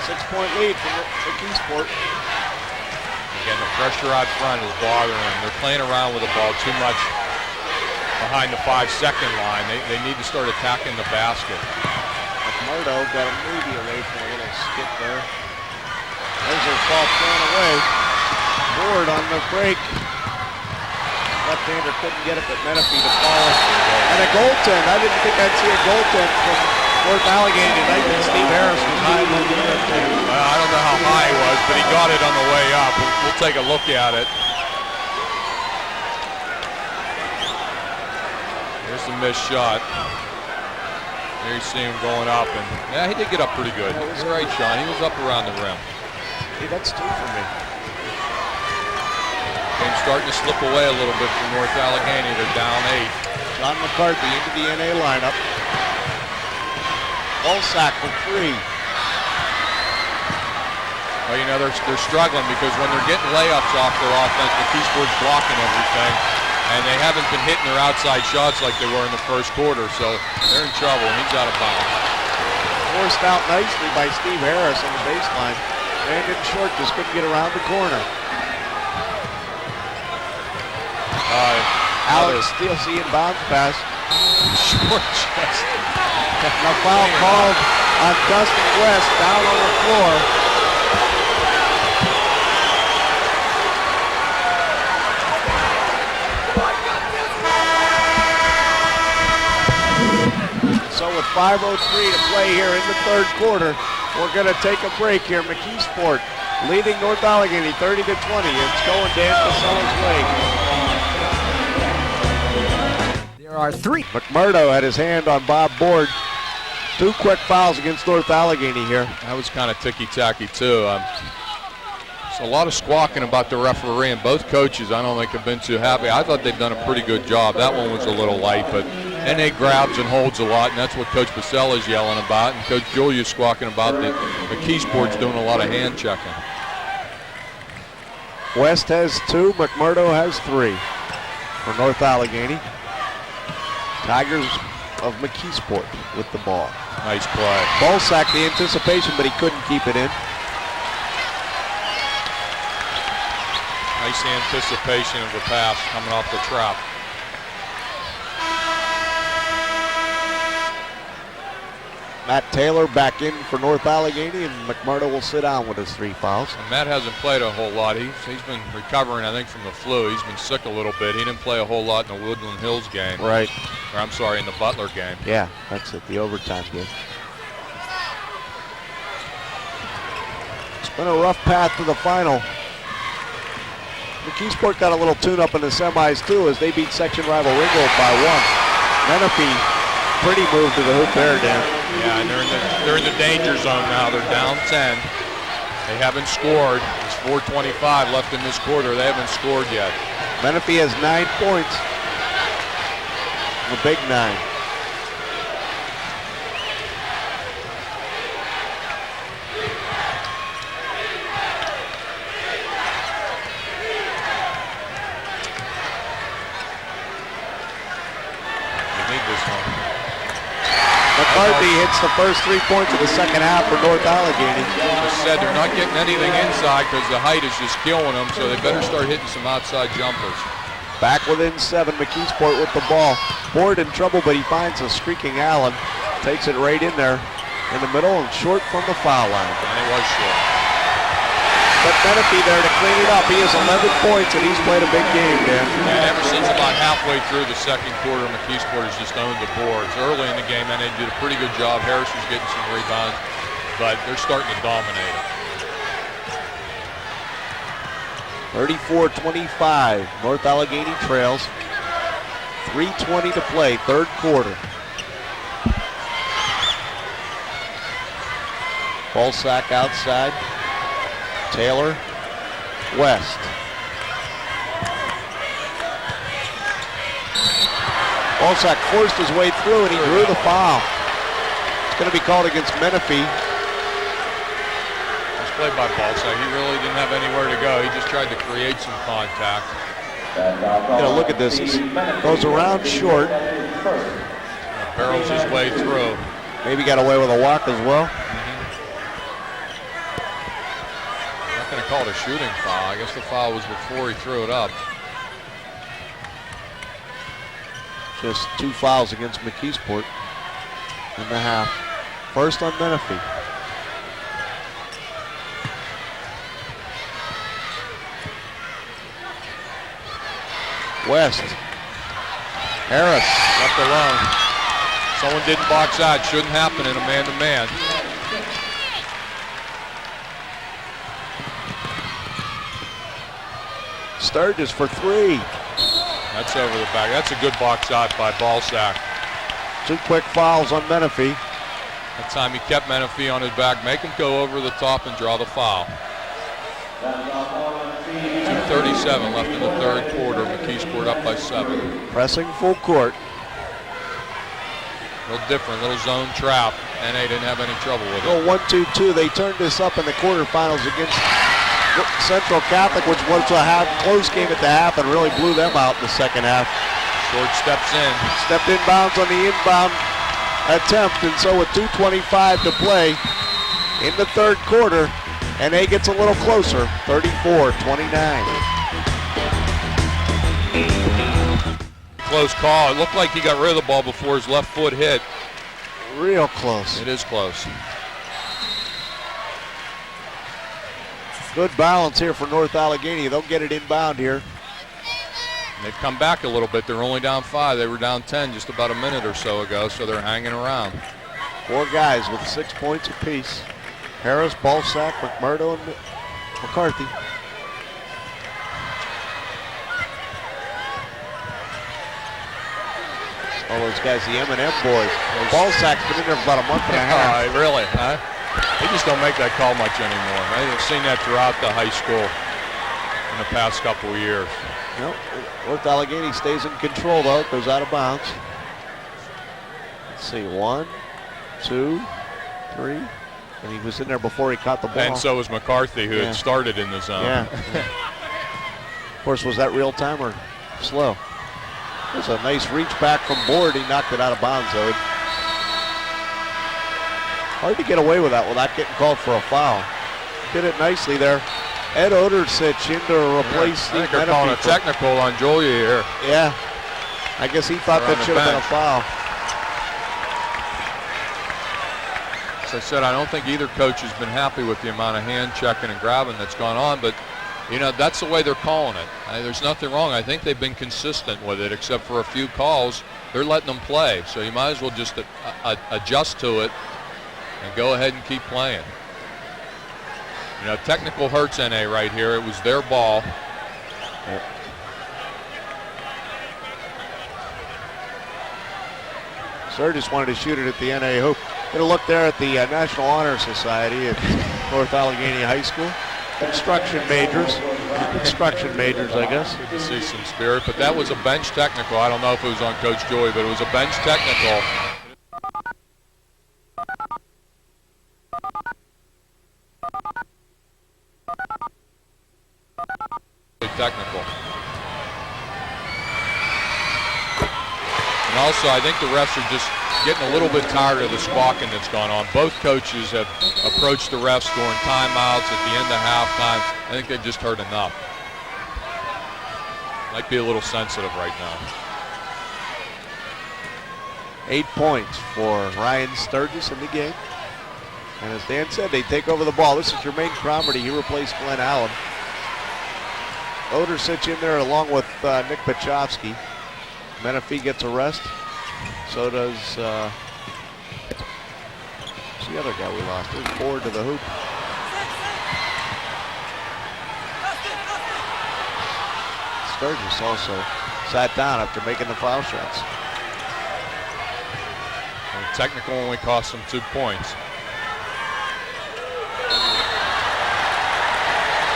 6-point lead for Mckeesport. Again, the pressure out front is bothering them. They're playing around with the ball too much behind the 5-second line. They need to start attacking the basket. McMurdo got a maybe away from a little skip there. There's a ball thrown away. Board on the break. left-hander couldn't get it, but Menifee to follow. And a goaltend. I didn't think I'd see a goaltend from North Allegheny tonight, but Steve Harris was high on the rim too. Well, I don't know how high he was, but he got it on the way up. We'll take a look at it. Here's a missed shot. There you see him going up, and yeah, he did get up pretty good. It was a great shot. He was up around the rim. Hey, that's 2 for me. Game's starting to slip away a little bit from North Allegheny. They're down 8. John McCarthy into the NA lineup. Olsak for 3. Well, you know, they're struggling because when they're getting layups off their offense, Mckeesport's blocking everything, and they haven't been hitting their outside shots like they were in the first quarter, so they're in trouble, and he's out of bounds. Forced out nicely by Steve Harris on the baseline. Landon Short just couldn't get around the corner. Alex Steele seeing bounce pass. Short chest. Now foul called on Dustin West down on the floor. So with 5:03 to play here in the third quarter, we're going to take a break here. Mckeesport leading North Allegheny 30-20. It's going Dan Casella's way. There are 3. McMurdo had his hand on Bob Board. 2 quick fouls against North Allegheny here. That was kind of ticky-tacky, too. There's a lot of squawking about the referee, and both coaches, I don't think, have been too happy. I thought they've done a pretty good job. That one was a little light, but NA grabs and holds a lot, and that's what Coach Bacella's yelling about, and Coach Julia's squawking about that Mckeesport's doing a lot of hand checking. West has 2, McMurdo has 3 for North Allegheny. Tigers of Mckeesport with the ball. Nice play. Bolsack the anticipation, but he couldn't keep it in. Nice anticipation of the pass coming off the trap. Matt Taylor back in for North Allegheny, and McMurdo will sit down with his 3 fouls. And Matt hasn't played a whole lot. He's been recovering, I think, from the flu. He's been sick a little bit. He didn't play a whole lot in the Woodland Hills game. Right. Or I'm sorry, in the Butler game. Yeah, that's it, the overtime game. It's been a rough path to the final. Mckeesport got a little tune-up in the semis, too, as they beat section rival Ringgold by 1. Menifee, pretty move to the hoop there, Dan. Yeah, and they're in the danger zone now. They're down 10. They haven't scored. There's 4:25 left in this quarter. They haven't scored yet. Menifee has 9 points. A big 9. They need this one. McCarthy hits the first 3 points of the second half for North Allegheny. Just said they're not getting anything inside because the height is just killing them, so they better start hitting some outside jumpers. Back within 7, Mckeesport with the ball. Board in trouble, but he finds a streaking Allen. Takes it right in there in the middle and short from the foul line. And it was short. But Menifee there to clean it up. He has 11 points and he's played a big game, Dan. And ever since about halfway through the second quarter, Mckeesport has just owned the boards. Early in the game, and they did a pretty good job. Harris was getting some rebounds, but they're starting to dominate it. 34-25. North Allegheny trails. 3:20 to play, third quarter. Bolsack outside. Taylor, West. Bolsack forced his way through and he drew the foul. It's going to be called against Menifee. Nice play by Bolsack. He really didn't have anywhere to go. He just tried to create some contact. Look at this. He goes around short. Barrels his way through. Maybe got away with a walk as well. Not going to call it a shooting foul. I guess the foul was before he threw it up. Just 2 fouls against Mckeesport in the half. First on Menifee. West. Harris. Left alone. Someone didn't box out. Shouldn't happen in a man-to-man. Sturgis for 3. That's over the back. That's a good box out by Balsack. 2 quick fouls on Menifee. That time he kept Menifee on his back. Make him go over the top and draw the foul. 2:37 left in the third quarter. Mckeesport up by 7. Pressing full court. A little different, little zone trap. NA didn't have any trouble with it. Well, 1-2-2. They turned this up in the quarterfinals against Central Catholic, which was a close game at the half and really blew them out in the second half. Short steps in. Stepped inbounds on the inbound attempt, and so with 2:25 to play in the third quarter, NA gets a little closer, 34-29. Close call. It looked like he got rid of the ball before his left foot hit. Real close. It is close. Good balance here for North Allegheny. They'll get it inbound here. They've come back a little bit. They're only down 5. They were down 10 just about a minute or so ago, so they're hanging around. 4 guys with 6 points apiece. Harris, Balsack, McMurdo, and McCarthy. All those guys, the M&M boys. Balsack's been in there for about a month and a half. Really, huh? They just don't make that call much anymore. I've seen that throughout the high school in the past couple of years. Nope. North Allegheny stays in control, though. Goes out of bounds. Let's see. 1, 2, 3. And he was in there before he caught the ball. And so was McCarthy, who had started in the zone. Yeah. Of course, was that real time or slow? There's a nice reach back from Board. He knocked it out of bounds, though. Hard to get away with that without getting called for a foul. Did it nicely there. Ed Odersich in to replace I think they're calling a technical on Julia here. Yeah. I guess he thought that should have been a foul. As I said, I don't think either coach has been happy with the amount of hand checking and grabbing that's gone on, but you know, that's the way they're calling it. There's nothing wrong. I think they've been consistent with it, except for a few calls. They're letting them play, so you might as well just adjust to it and go ahead and keep playing. You know, technical hurts NA right here. It was their ball. Yep. Sturgis wanted to shoot it at the NA hoop. Get a look there at the National Honor Society at North Allegheny High School. Construction majors, I guess. Good to see some spirit, but that was a bench technical. I don't know if it was on Coach Joy, but it was a bench technical. Technical. And also, I think the refs are just getting a little bit tired of the squawking that's gone on. Both coaches have approached the refs during timeouts at the end of halftime. I think they've just heard enough. Might be a little sensitive right now. 8 points for Ryan Sturgis in the game. And as Dan said, they take over the ball. This is Jermaine Cromarty. He replaced Glenn Allen. Odersich in there along with Nick Pachowski. Menifee gets a rest. So does who's the other guy we lost? There's Ford to the hoop. Sturgis also sat down after making the foul shots. And technical only cost them 2 points.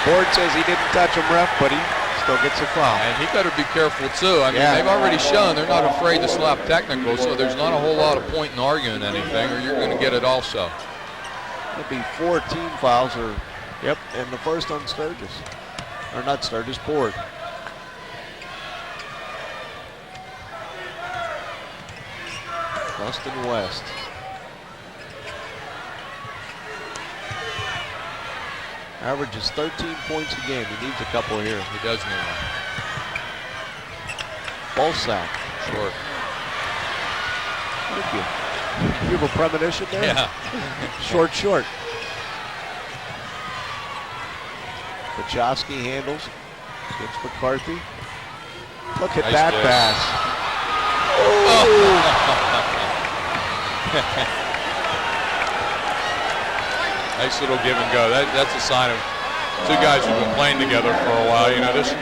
Ford says he didn't touch him, ref, but he still gets a foul. And he better be careful too. I mean, they've already shown they're not afraid to slap technical, so there's not a whole lot of point in arguing anything, or you're going to get it also. It'll be 4 team fouls, and the first on Sturgis. Or not Sturgis, Ford. Dustin West. Averages 13 points a game. He needs a couple here. He does need one. Balsack. Short. Thank you. You have a premonition there? Yeah. Short. Pachowski handles. Gets McCarthy. Look at Nice that dig. pass. Nice little give and go. That's a sign of two guys who've been playing together for a while. You know, this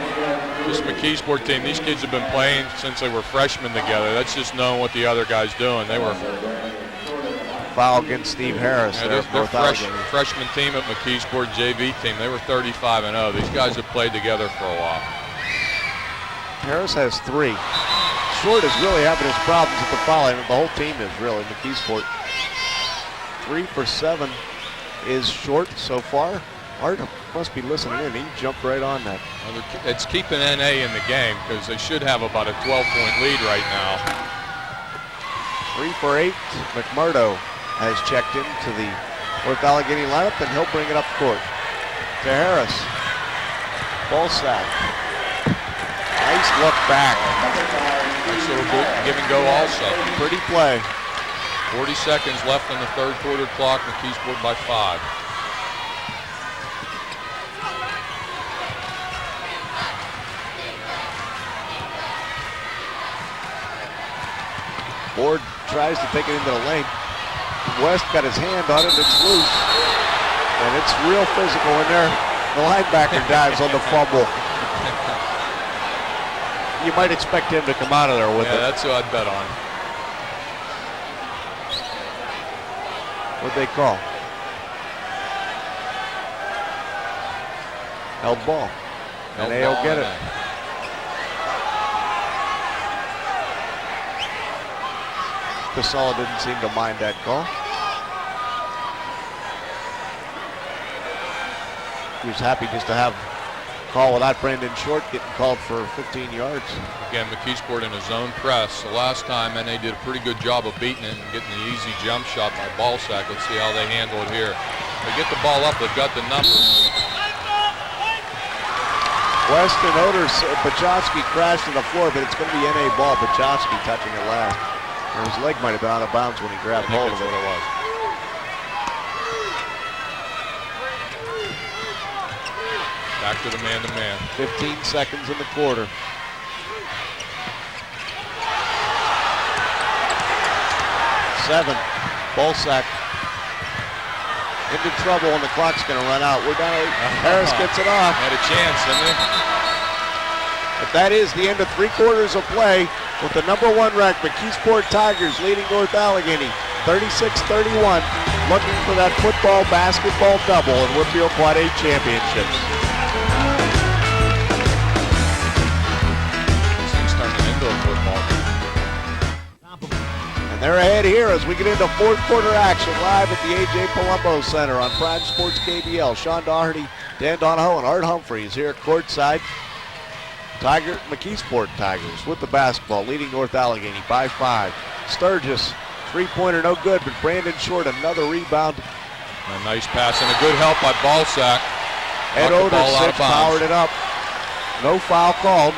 Mckeesport team, these kids have been playing since they were freshmen together. That's just knowing what the other guy's doing. They were Foul against Steve Harris. Yeah, There, their freshman team at Mckeesport, JV team, they were 35-0. These guys have played together for a while. Harris has 3. Short is really having his problems at the foul line. The whole team is really. Mckeesport 3 for 7 is Short so far. Art must be listening in. He jumped right on that. Well, it's keeping NA in the game because they should have about a 12-point lead right now. 3 for 8. McMurdo has checked into the North Allegheny lineup, and he'll bring it up court. To Harris. Ball sack. Nice look back. Nice little give and go also. Pretty play. 40 seconds left on the third quarter clock. Mckeesport by 5. Ward tries to take it into the lane. West got his hand on it, it's loose. And it's real physical in there. The linebacker dives on the fumble. You might expect him to come out of there with it. Yeah, that's who I'd bet on. What'd they call? Held ball. And they'll get it. Casella didn't seem to mind that call. He was happy just to have a call without Brandon Short getting called for 15 yards. Again, Mckeesport in a zone press. The last time NA did a pretty good job of beating it and getting the easy jump shot by Ballsack. Let's see how they handle it here. They get the ball up, they've got the numbers. West and Pachowski crashed to the floor, but it's going to be NA ball. Pachowski touching it last. His leg might have been out of bounds when he grabbed hold of it. What it was. Back to the man-to-man. 15 seconds in the quarter. Seven. Ballsack into trouble, and the clock's going to run out. We're down. Harris gets it off. Had a chance, didn't he? But that is the end of 3 quarters of play, with the number 1 ranked Mckeesport Tigers leading North Allegheny 36-31, looking for that football basketball double in Whitfield Quad A championships. This thing's turning into a football. And they're ahead here as we get into 4th quarter action live at the A.J. Palumbo Center on Prime Sports KBL. Sean Doherty, Dan Donahoe, and Art Humphreys here courtside. Mckeesport Tigers with the basketball, leading North Allegheny by 5. Sturgis, 3-pointer no good, but Brandon Short, another rebound. A nice pass and a good help by Ballsack. Ed Odersic powered it up. No foul called.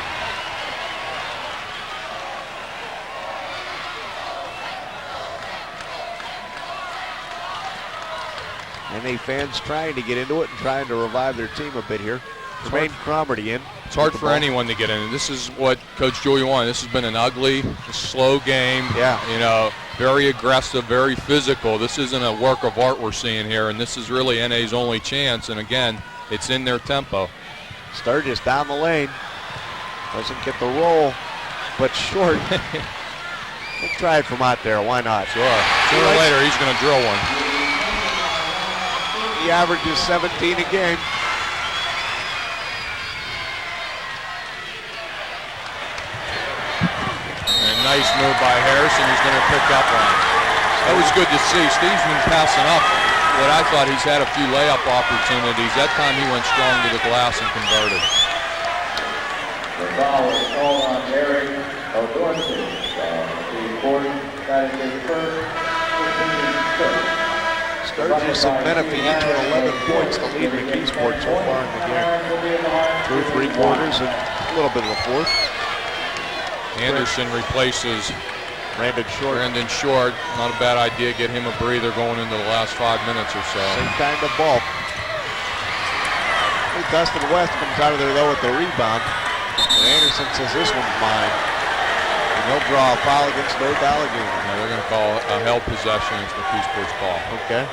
NA fans trying to get into it and trying to revive their team a bit here. Jermaine Cromartie in. It's hard for anyone to get in. This is what Coach Joey wanted. This has been an ugly, slow game. Yeah. You know, very aggressive, very physical. This isn't a work of art we're seeing here, and this is really NA's only chance. And again, it's in their tempo. Sturgis down the lane. Doesn't get the roll, but Short. We'll try it from out there. Why not? Sure. Sooner or later, he's going to drill one. He averages 17 a game. Nice move by Harrison. He's going to pick up one. That was good to see. Steve's been passing up what I thought he's had a few layup opportunities. That time he went strong to the glass and converted. The foul is called on Eric O'Dorsey. The court, that is his first. Sturgis and Menifee each with 11 points to lead Mckeesport so far in the game. Through 3 quarters and a little bit of the 4th. Anderson replaces Brandon Short. Not a bad idea. Get him a breather going into the last 5 minutes or so. Same kind of ball. Dustin West comes out of there though with the rebound. And Anderson says this one's mine. And he'll draw a foul against North Allegheny. Yeah, they're going to call a held possession against Mckeesport's ball. Okay.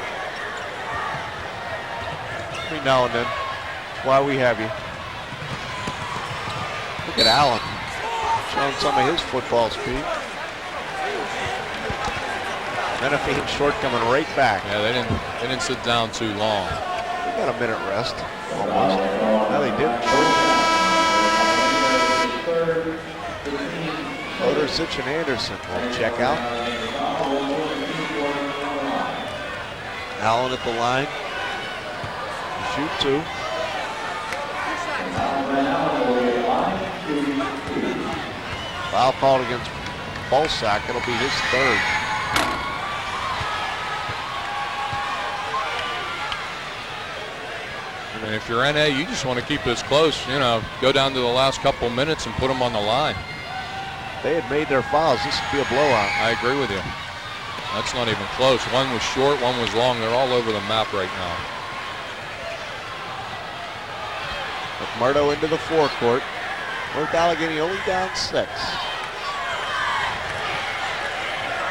Every now and then. That's why we have you. Look at Allen. Showing some of his football speed. Menifee and Short coming right back. Yeah, they didn't sit down too long. They got a minute rest, almost. No, they didn't. Odersich and Anderson will check out. Allen at the line. Shoot two. Foul called against Balsack. It'll be his third. I mean, if you're NA, you just want to keep this close. You know, go down to the last couple minutes and put them on the line. They had made their fouls. This would be a blowout. I agree with you. That's not even close. One was short, one was long. They're all over the map right now. McMurdo into the forecourt. North Allegheny only down 6.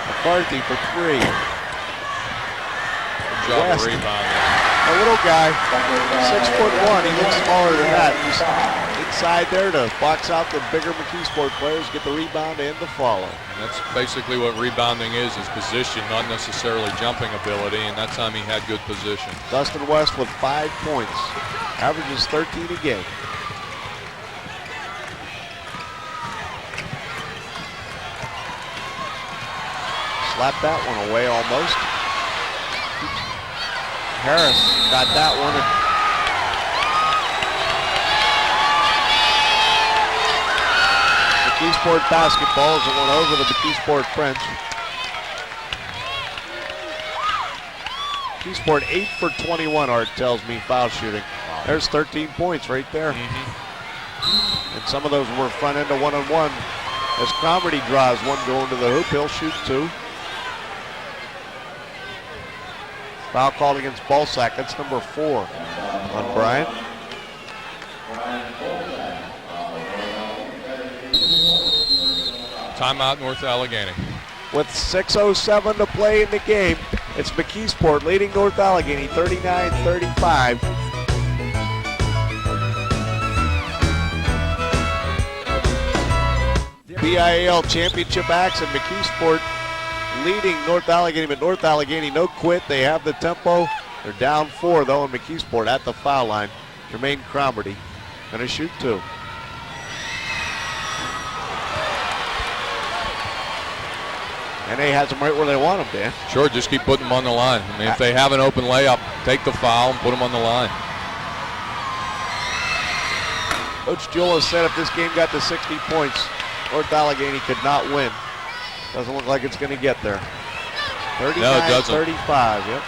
McCarthy for 3. Good job of West. rebounding. A little guy, 6'1". He looks smaller than that. He's inside there to box out the bigger Mckeesport players, get the rebound and the follow. And that's basically what rebounding is position, not necessarily jumping ability, and that time he had good position. Dustin West with 5 points. Averages 13 a game. Slapped that one away almost. Harris got that one. Mckeesport basketball as it went over the Mckeesport French. Mckeesport 8 for 21, Art tells me, foul shooting. There's 13 points right there. And some of those were front end to one-on-one. As Comedy draws one going to the hoop, he'll shoot 2. Foul called against Balsack. That's number 4 on Bryant. Timeout, North Allegheny. With 6:07 to play in the game, it's Mckeesport leading North Allegheny 39-35. BIAL championship action. Mckeesport leading North Allegheny, but North Allegheny no quit. They have the tempo. They're down 4 though in Mckeesport at the foul line. Jermaine Cromarty gonna shoot 2. NA has them right where they want them, Dan. Sure, just keep putting them on the line. I mean, if they have an open layup, take the foul and put them on the line. Coach Jewell has said if this game got to 60 points, North Allegheny could not win. Doesn't look like it's going to get there. 39-35, yep.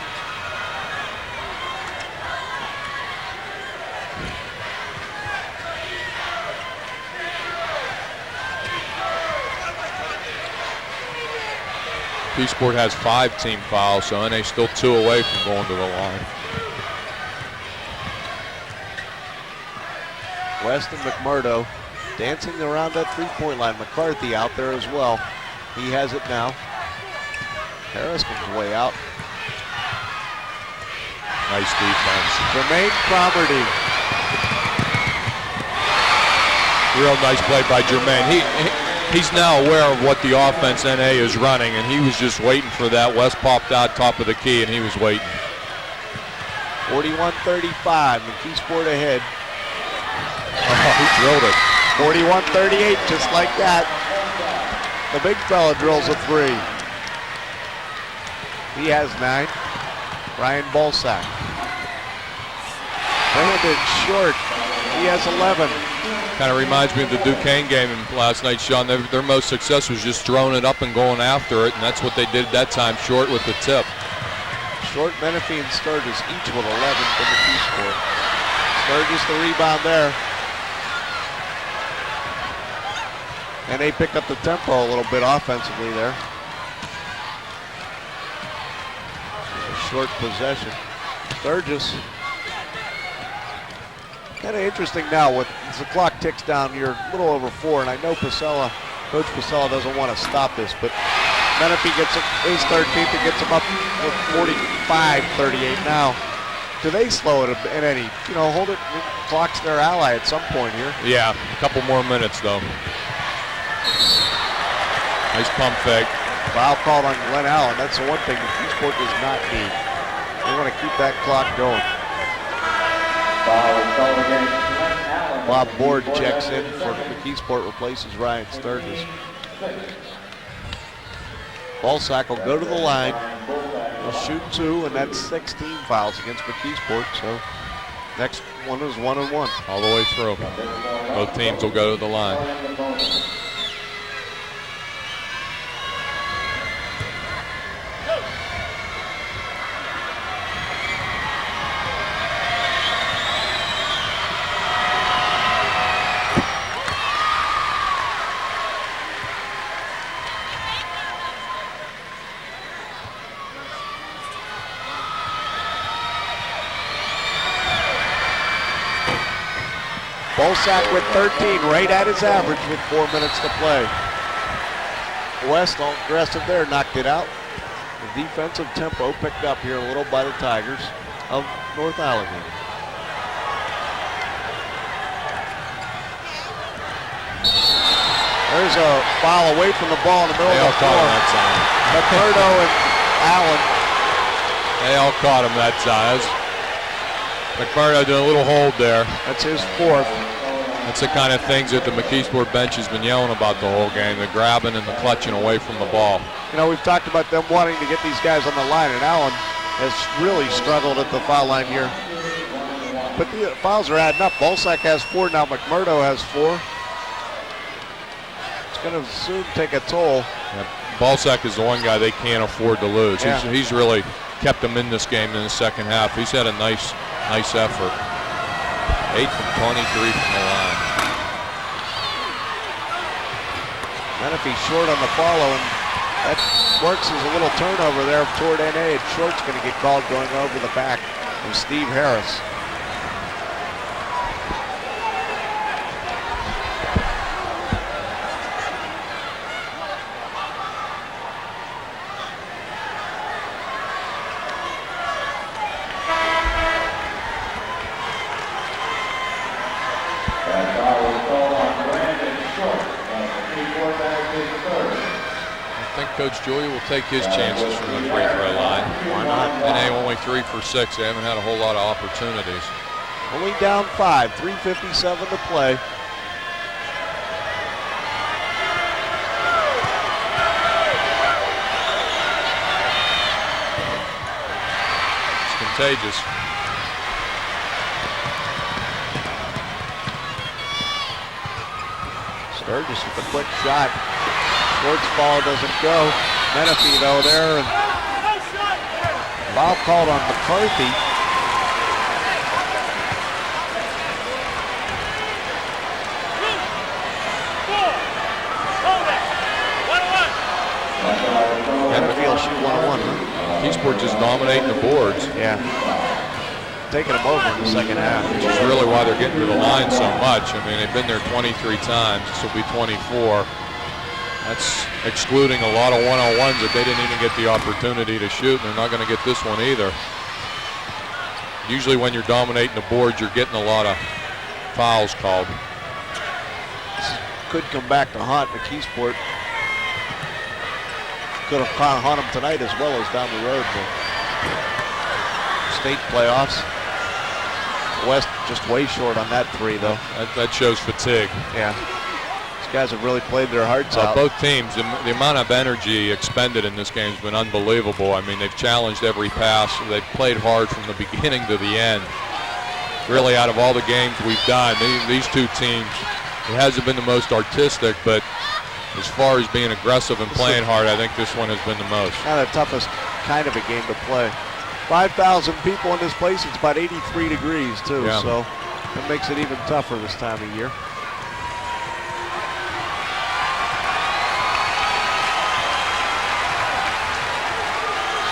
Mckeesport has 5 team fouls, so NA still 2 away from going to the line. West and McMurdo dancing around that three-point line. McCarthy out there as well. He has it now. Harris comes way out. Nice defense. Jermaine Cromarty. Real nice play by Jermaine. He's now aware of what the offense NA is running, and he was just waiting for that. West popped out top of the key, and he was waiting. 41-35, Mckeesport ahead. Oh, he drilled it. 41-38, just like that. The big fella drills a 3. He has 9. Ryan Balsack. Brandon Short, he has 11. Kind of reminds me of the Duquesne game last night, Sean. Their most success was just throwing it up and going after it, and that's what they did that time. Short with the tip. Short, Menifee, and Sturgis each with 11 from Mckeesport. Sturgis the rebound there. And they picked up the tempo a little bit offensively there. A short possession. Sturgis. Kind of interesting now with as the clock ticks down, you're a little over 4, and I know Coach Pasella doesn't want to stop this, but Menifee gets his 13th and gets him up with 45-38 now. Do they slow it in any, hold it, clock's their ally at some point here. Yeah, a couple more minutes though. Nice pump fake. Foul called on Glenn Allen. That's the one thing Mckeesport does not need. They want to keep that clock going. Bob Board checks in for Mckeesport, replaces Ryan Sturgis. Ballsack will go to the line. He'll shoot 2, and that's 16 fouls against Mckeesport. So next one is 1-1. All the way through. Both teams will go to the line. Bolsack with 13, right at his average with 4 minutes to play. West, all aggressive there, knocked it out. The defensive tempo picked up here a little by the Tigers of North Allegheny. There's a foul away from the ball in the middle of the floor. McMurdo and Allen. They all caught him that time. McMurdo did a little hold there. That's his 4th. That's the kind of things that the Mckeesport bench has been yelling about the whole game, the grabbing and the clutching away from the ball. We've talked about them wanting to get these guys on the line, and Allen has really struggled at the foul line here. But the fouls are adding up. Bolsack has 4, now McMurdo has 4. It's going to soon take a toll. Yeah, Bolsack is the one guy they can't afford to lose. Yeah. He's really kept them in this game in the second half. He's had a nice effort. 8 from 23 from the line. Menifee short on the follow, and that works as a little turnover there toward NA. Short's going to get called going over the back of Steve Harris. Coach Julia will take his chances from the free throw line. Why not? NA only 3 for 6. They haven't had a whole lot of opportunities. Only down 5, 3:57 to play. It's contagious. Sturgis with a quick shot. Schwartz ball doesn't go. Menifee though there, and foul called on McCarthy. Menifee will shoot 1-1, huh? Mckeesport just dominating the boards. Yeah. Taking them over in the second half. Which is really why they're getting to the line so much. I mean, they've been there 23 times. This will be 24. That's excluding a lot of one-on-ones that they didn't even get the opportunity to shoot, and they're not going to get this one either. Usually when you're dominating the boards, you're getting a lot of fouls called. This could come back to haunt Mckeesport. Could have haunt them tonight as well as down the road. The state playoffs. West just way short on that 3, though. That shows fatigue. Yeah. These guys have really played their hearts out. Both teams, the amount of energy expended in this game has been unbelievable. I mean, they've challenged every pass. They've played hard from the beginning to the end. Really, out of all the games we've done, these two teams, it hasn't been the most artistic, but as far as being aggressive and playing hard, I think this one has been the most. Not the toughest kind of a game to play. 5,000 people in this place. It's about 83 degrees, too, yeah. So that makes it even tougher this time of year.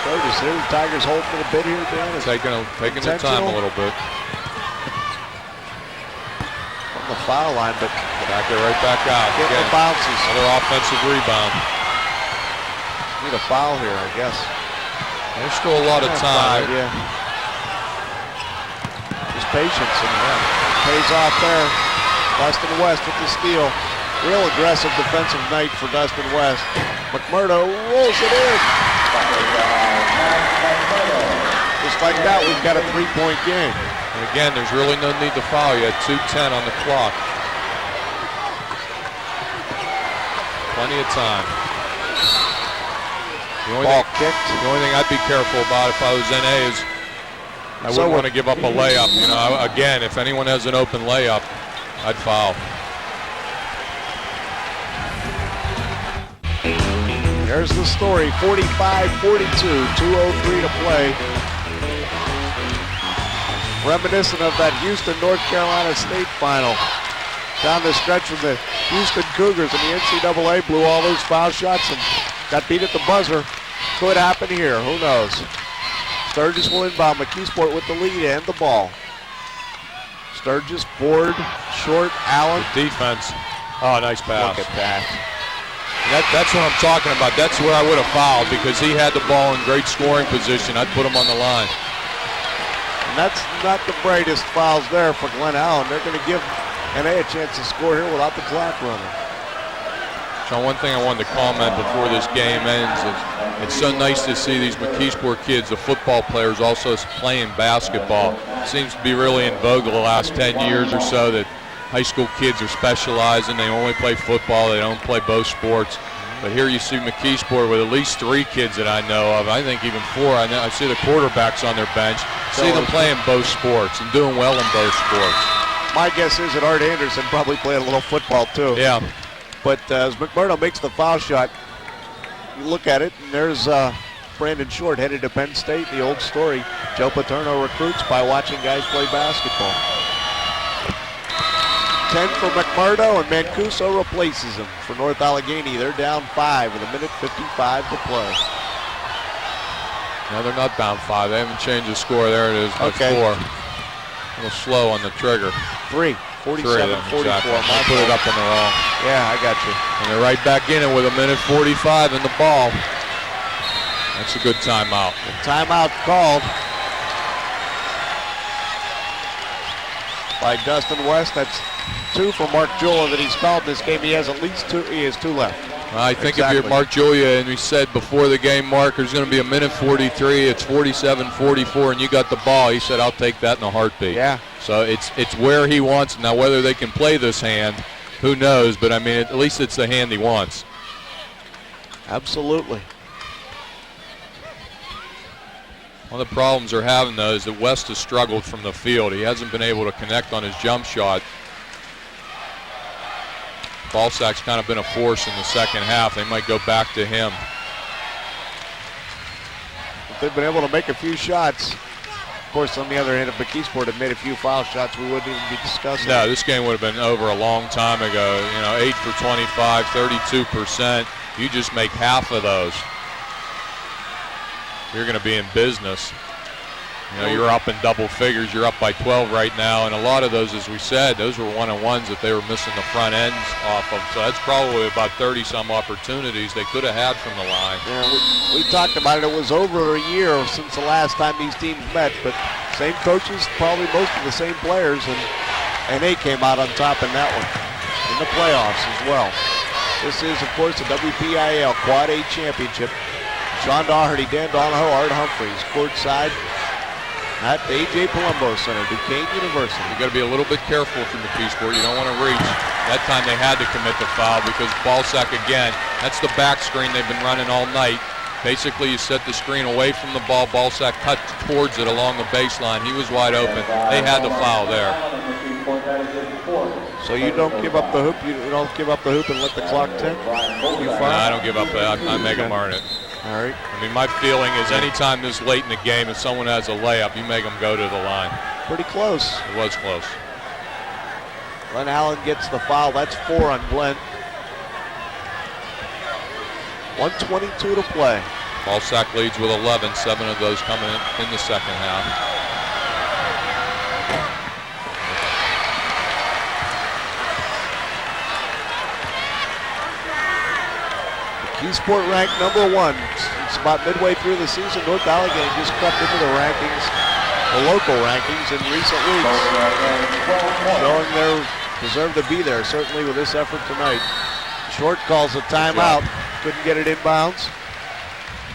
Sturgis here. The Tigers holding it a bit here, Dan. Taking their time a little bit. From the the foul line, but back it right back out. getting the bounces. Another offensive rebound. Need a foul here, I guess. There's still a lot of time. 5, yeah. Just patience, and pays off there. Dustin West with the steal. Real aggressive defensive night for Dustin West. McMurdo rolls it in. Just like that, we've got a 3-point game. And again, there's really no need to foul. You had 2:10 on the clock. Plenty of time. The only thing I'd be careful about if I was NA is I wouldn't want to give up a layup. You know, again, if anyone has an open layup, I'd foul. There's the story, 45-42, 2:03 to play. Reminiscent of that Houston-North Carolina State final. Down the stretch with the Houston Cougars, and the NCAA blew all those foul shots and got beat at the buzzer. Could happen here, who knows? Sturgis will inbound, Mckeesport with the lead and the ball. Sturgis, Ford, short, Allen. Defense. Oh, nice pass. Look at that. That's what I'm talking about. That's where I would have fouled because he had the ball in great scoring position. I'd put him on the line. And that's not the brightest fouls there for Glenn Allen. They're going to give NA a chance to score here without the clock running. So one thing I wanted to comment before this game ends is it's so nice to see these Mckeesport kids, the football players, also playing basketball. It seems to be really in vogue the last 10 years or so that high school kids are specializing. They only play football. They don't play both sports. But here you see Mckeesport with at least 3 kids that I know of. I think even 4. I see the quarterbacks on their bench. See them playing both sports and doing well in both sports. My guess is that Art Anderson probably played a little football too. Yeah. But as McMurdo makes the foul shot, you look at it, and there's Brandon Short headed to Penn State. The old story. Joe Paterno recruits by watching guys play basketball. 10 for McMurdo, and Mancuso replaces him for North Allegheny. They're down 5 with 1:55 to play. No, they're not down 5. They haven't changed the score. There it is, by 4. A little slow on the trigger. 3, 47-44. Exactly. I put it up on the wrong. Yeah, I got you. And they're right back in it with 1:45 in the ball. That's a good timeout. Timeout called by Dustin West. That's 2 for Mark Julia that he's fouled in this game. He has at least 2. He has 2 left. I think if you're Mark Julia, and we said before the game, Mark, there's going to be 1:43. It's 47-44, and you got the ball. He said, I'll take that in a heartbeat. Yeah. So it's where he wants. Now, whether they can play this hand, who knows? But, I mean, at least it's the hand he wants. Absolutely. One of the problems they're having, though, is that West has struggled from the field. He hasn't been able to connect on his jump shot. Ballsack's kind of been a force in the second half. They might go back to him. If they've been able to make a few shots. Of course, on the other hand, if Mckeesport had made a few foul shots, we wouldn't even be discussing No, it. this game would have been over a long time ago. You know, 8 for 25, 32%. You just make half of those, you're going to be in business. You know, you're up in double figures. You're up by 12 right now, and a lot of those, as we said, those were one-on-ones that they were missing the front ends off of. So that's probably about 30-some opportunities they could have had from the line. Yeah, we talked about it. It was over a year since the last time these teams met, but same coaches, probably most of the same players, and they came out on top in that one, in the playoffs as well. This is, of course, the WPIAL Quad A Championship. Sean Doherty, Dan Donahoe, Art Humphreys, courtside at the A.J. Palumbo Center, Duquesne University. You got to be a little bit careful from Mckeesport. You don't want to reach. That time they had to commit the foul because Ballsack again. That's the back screen they've been running all night. Basically, you set the screen away from the ball. Ballsack cut towards it along the baseline. He was wide open. They had the foul there. So you don't give up the hoop. You don't give up the hoop and let the clock tick. You No, I don't give up that. I make them earn it. All right. I mean, my feeling is anytime this late in the game, if someone has a layup, you make them go to the line. Pretty close. It was close. Glenn Allen gets the foul. That's 4 on Glenn. 1:22 to play. Ballsack leads with 11. 7 of those coming in the second half. McKeesport ranked number 1. It's about midway through the season. North Allegheny just crept into the rankings, the local rankings in recent weeks, showing they deserve to be there, certainly with this effort tonight. Short calls a timeout. Couldn't get it inbounds.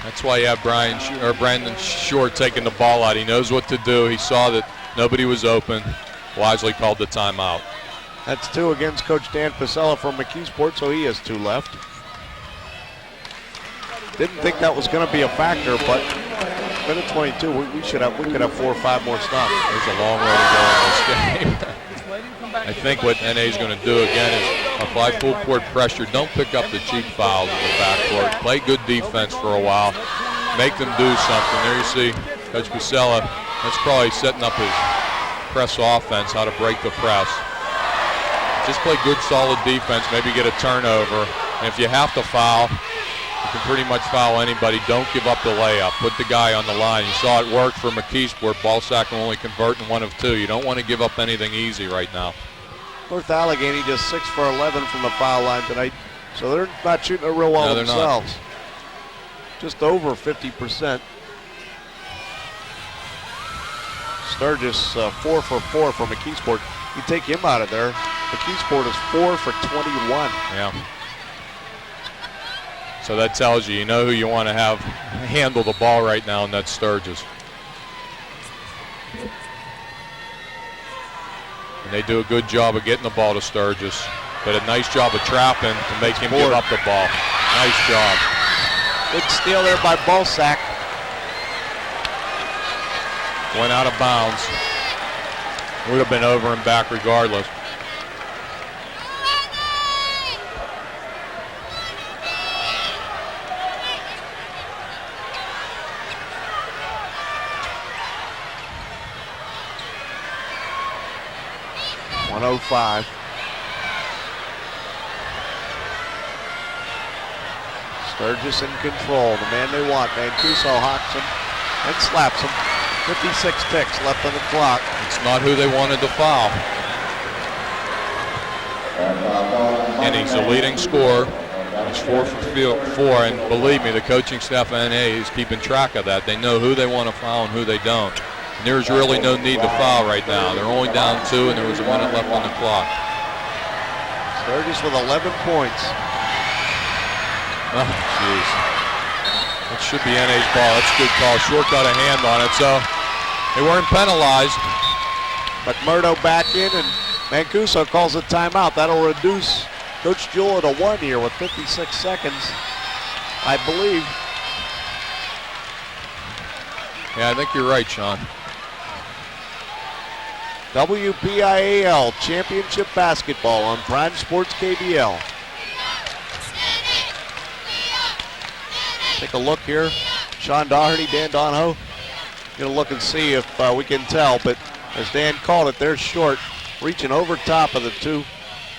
That's why you have Brandon Short taking the ball out. He knows what to do. He saw that nobody was open. Wisely called the timeout. That's 2 against Coach Dan Pasella from Mckeesport, so he has 2 left. Didn't think that was going to be a factor, but minute 22, we could have 4 or 5 more stops. There's a long way to go in this game. I think what NA is going to do again is apply full court pressure. Don't pick up the cheap fouls in the backcourt. Play good defense for a while. Make them do something. There you see Coach Pasella. That's probably setting up his press offense, how to break the press. Just play good, solid defense, maybe get a turnover. And if you have to foul, you can pretty much foul anybody. Don't give up the layup. Put the guy on the line. You saw it work for Mckeesport. Ballsack will only convert in 1 of 2. You don't want to give up anything easy right now. North Allegheny just 6 for 11 from the foul line tonight, so they're not shooting it real well themselves. Not. Just over 50%. Sturgis 4 for 4 for Mckeesport. You take him out of there, Mckeesport is 4 for 21. Yeah. So that tells you know who you want to have handle the ball right now, and that's Sturgis. And they do a good job of getting the ball to Sturgis, but a nice job of trapping to make him give up the ball. Nice job. Big steal there by Ballsack. Went out of bounds. Would have been over and back regardless. .105. Sturgis in control. The man they want. Mancuso hawks him and slaps him. 56 ticks left on the clock. It's not who they wanted to foul. And he's the leading scorer. He's 4 for 4, and believe me, the coaching staff at NA is keeping track of that. They know who they want to foul and who they don't. And there's really no need to foul right now. They're only down 2, and there was a minute left on the clock. Sturgis with 11 points. Oh, jeez. That should be NA's ball. That's a good call. Short got a hand on it, so they weren't penalized. McMurdo back in, and Mancuso calls a timeout. That'll reduce Coach Jewell to 1 here with 56 seconds, I believe. Yeah, I think you're right, Sean. WPIAL Championship Basketball on Prime Sports KBL. Take a look here. Sean Doherty, Dan Donahoe. Gonna look and see if we can tell, but as Dan called it, they're short, reaching over top of the 2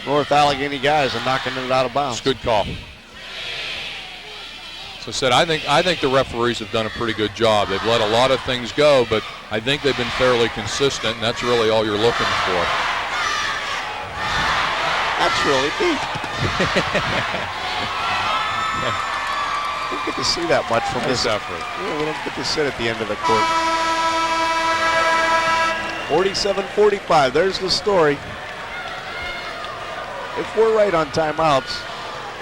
North Allegheny guys and knocking it out of bounds. It's a good call. So I said, I think the referees have done a pretty good job. They've let a lot of things go, but I think they've been fairly consistent, and that's really all you're looking for. That's really deep. We don't get to see that much from this effort. Yeah, we don't get to sit at the end of the court. 47-45, there's the story. If we're right on timeouts,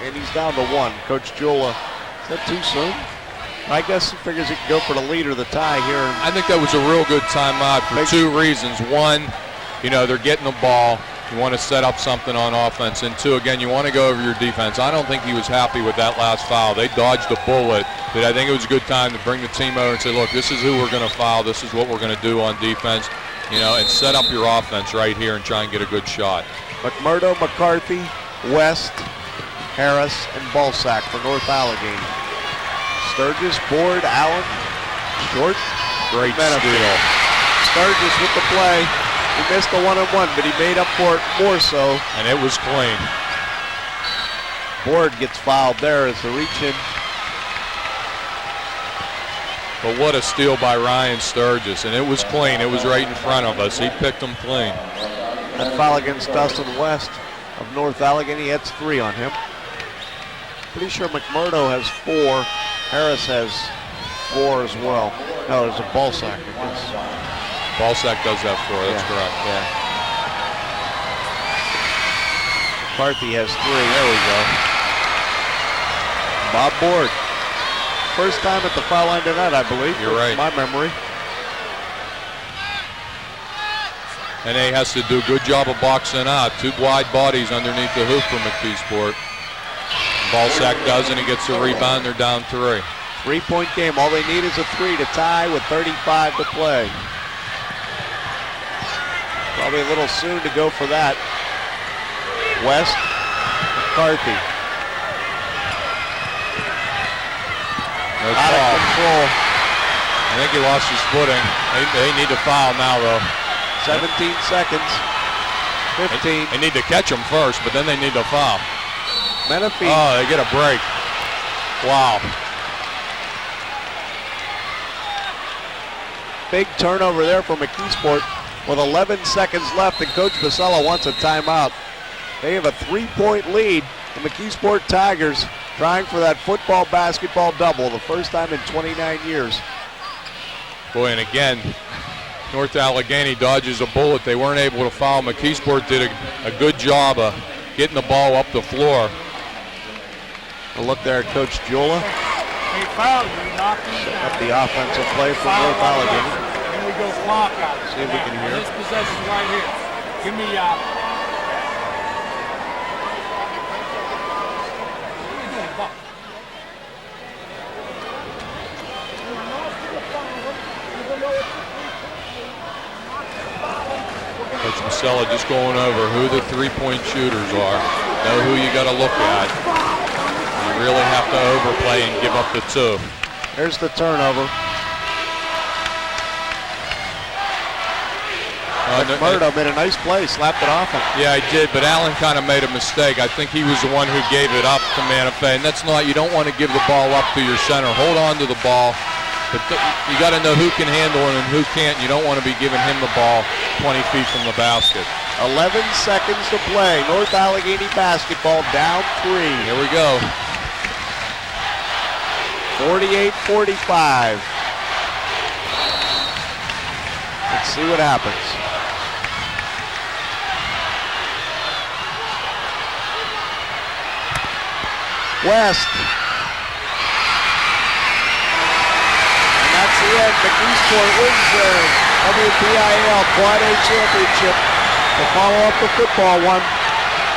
and he's down to 1, Coach Jewell, is that too soon? I guess he figures he can go for the lead or the tie here. I think that was a real good timeout for 2 reasons. 1, they're getting the ball. You want to set up something on offense. And 2, again, you want to go over your defense. I don't think he was happy with that last foul. They dodged a bullet, but I think it was a good time to bring the team over and say, look, this is who we're going to foul. This is what we're going to do on defense, and set up your offense right here and try and get a good shot. McMurdo, McCarthy, West, Harris, and Ballsack for North Allegheny. Sturgis, Board, Allen, Short. Great steal. Sturgis with the play. He missed the 1-on-1, but he made up for it more so. And it was clean. Board gets fouled there as the reach in. But what a steal by Ryan Sturgis. And it was clean. It was right in front of us. He picked them clean. That foul against Dustin West of North Allegheny. That's 3 on him. Pretty sure McMurdo has 4. Harris has 4 as well. No, there's a Balsack. Balsack does have 4. That's correct. Yeah. McCarthy has 3. There we go. Bob Borg. First time at the foul line tonight, I believe. You're right. My memory. NA has to do a good job of boxing out. 2 wide bodies underneath the hoop for Mckeesport. Balsack does, and he gets the rebound. They're down 3. 3-point game. All they need is a 3 to tie with 35 to play. Probably a little soon to go for that. West, McCarthy. No Out foul. of control. I think he lost his footing. They need to foul now, though. 17 seconds. 15. They need to catch him first, but then they need to foul. Menifee. Oh, they get a break. Wow. Big turnover there for Mckeesport with 11 seconds left, and Coach Vasella wants a timeout. They have a 3-point lead. The Mckeesport Tigers trying for that football-basketball double, the first time in 29 years. Boy, and again, North Allegheny dodges a bullet. They weren't able to foul. Mckeesport did a good job of getting the ball up the floor. A look there at Coach Jula. He fouled you, knocked him Setting down. up the offensive play for North Allegheny. Here we go, clock out. See if we can hear. This possession right here. Give me Coach Vasella just going over who the 3-point shooters are. Know who you got to look at. You really have to overplay and give up the 2. Here's the turnover. McMurdo made a nice play, slapped it off him. Yeah, he did, but Allen kind of made a mistake. I think he was the one who gave it up to Menifee, and that's not, you don't want to give the ball up to your center. Hold on to the ball, but you got to know who can handle it and who can't. You don't want to be giving him the ball 20 feet from the basket. 11 seconds to play. North Allegheny basketball down 3. Here we go. 48-45. Let's see what happens. West. And that's the end. Mckeesport wins the WPIAL Quad A Championship. To follow up the football one,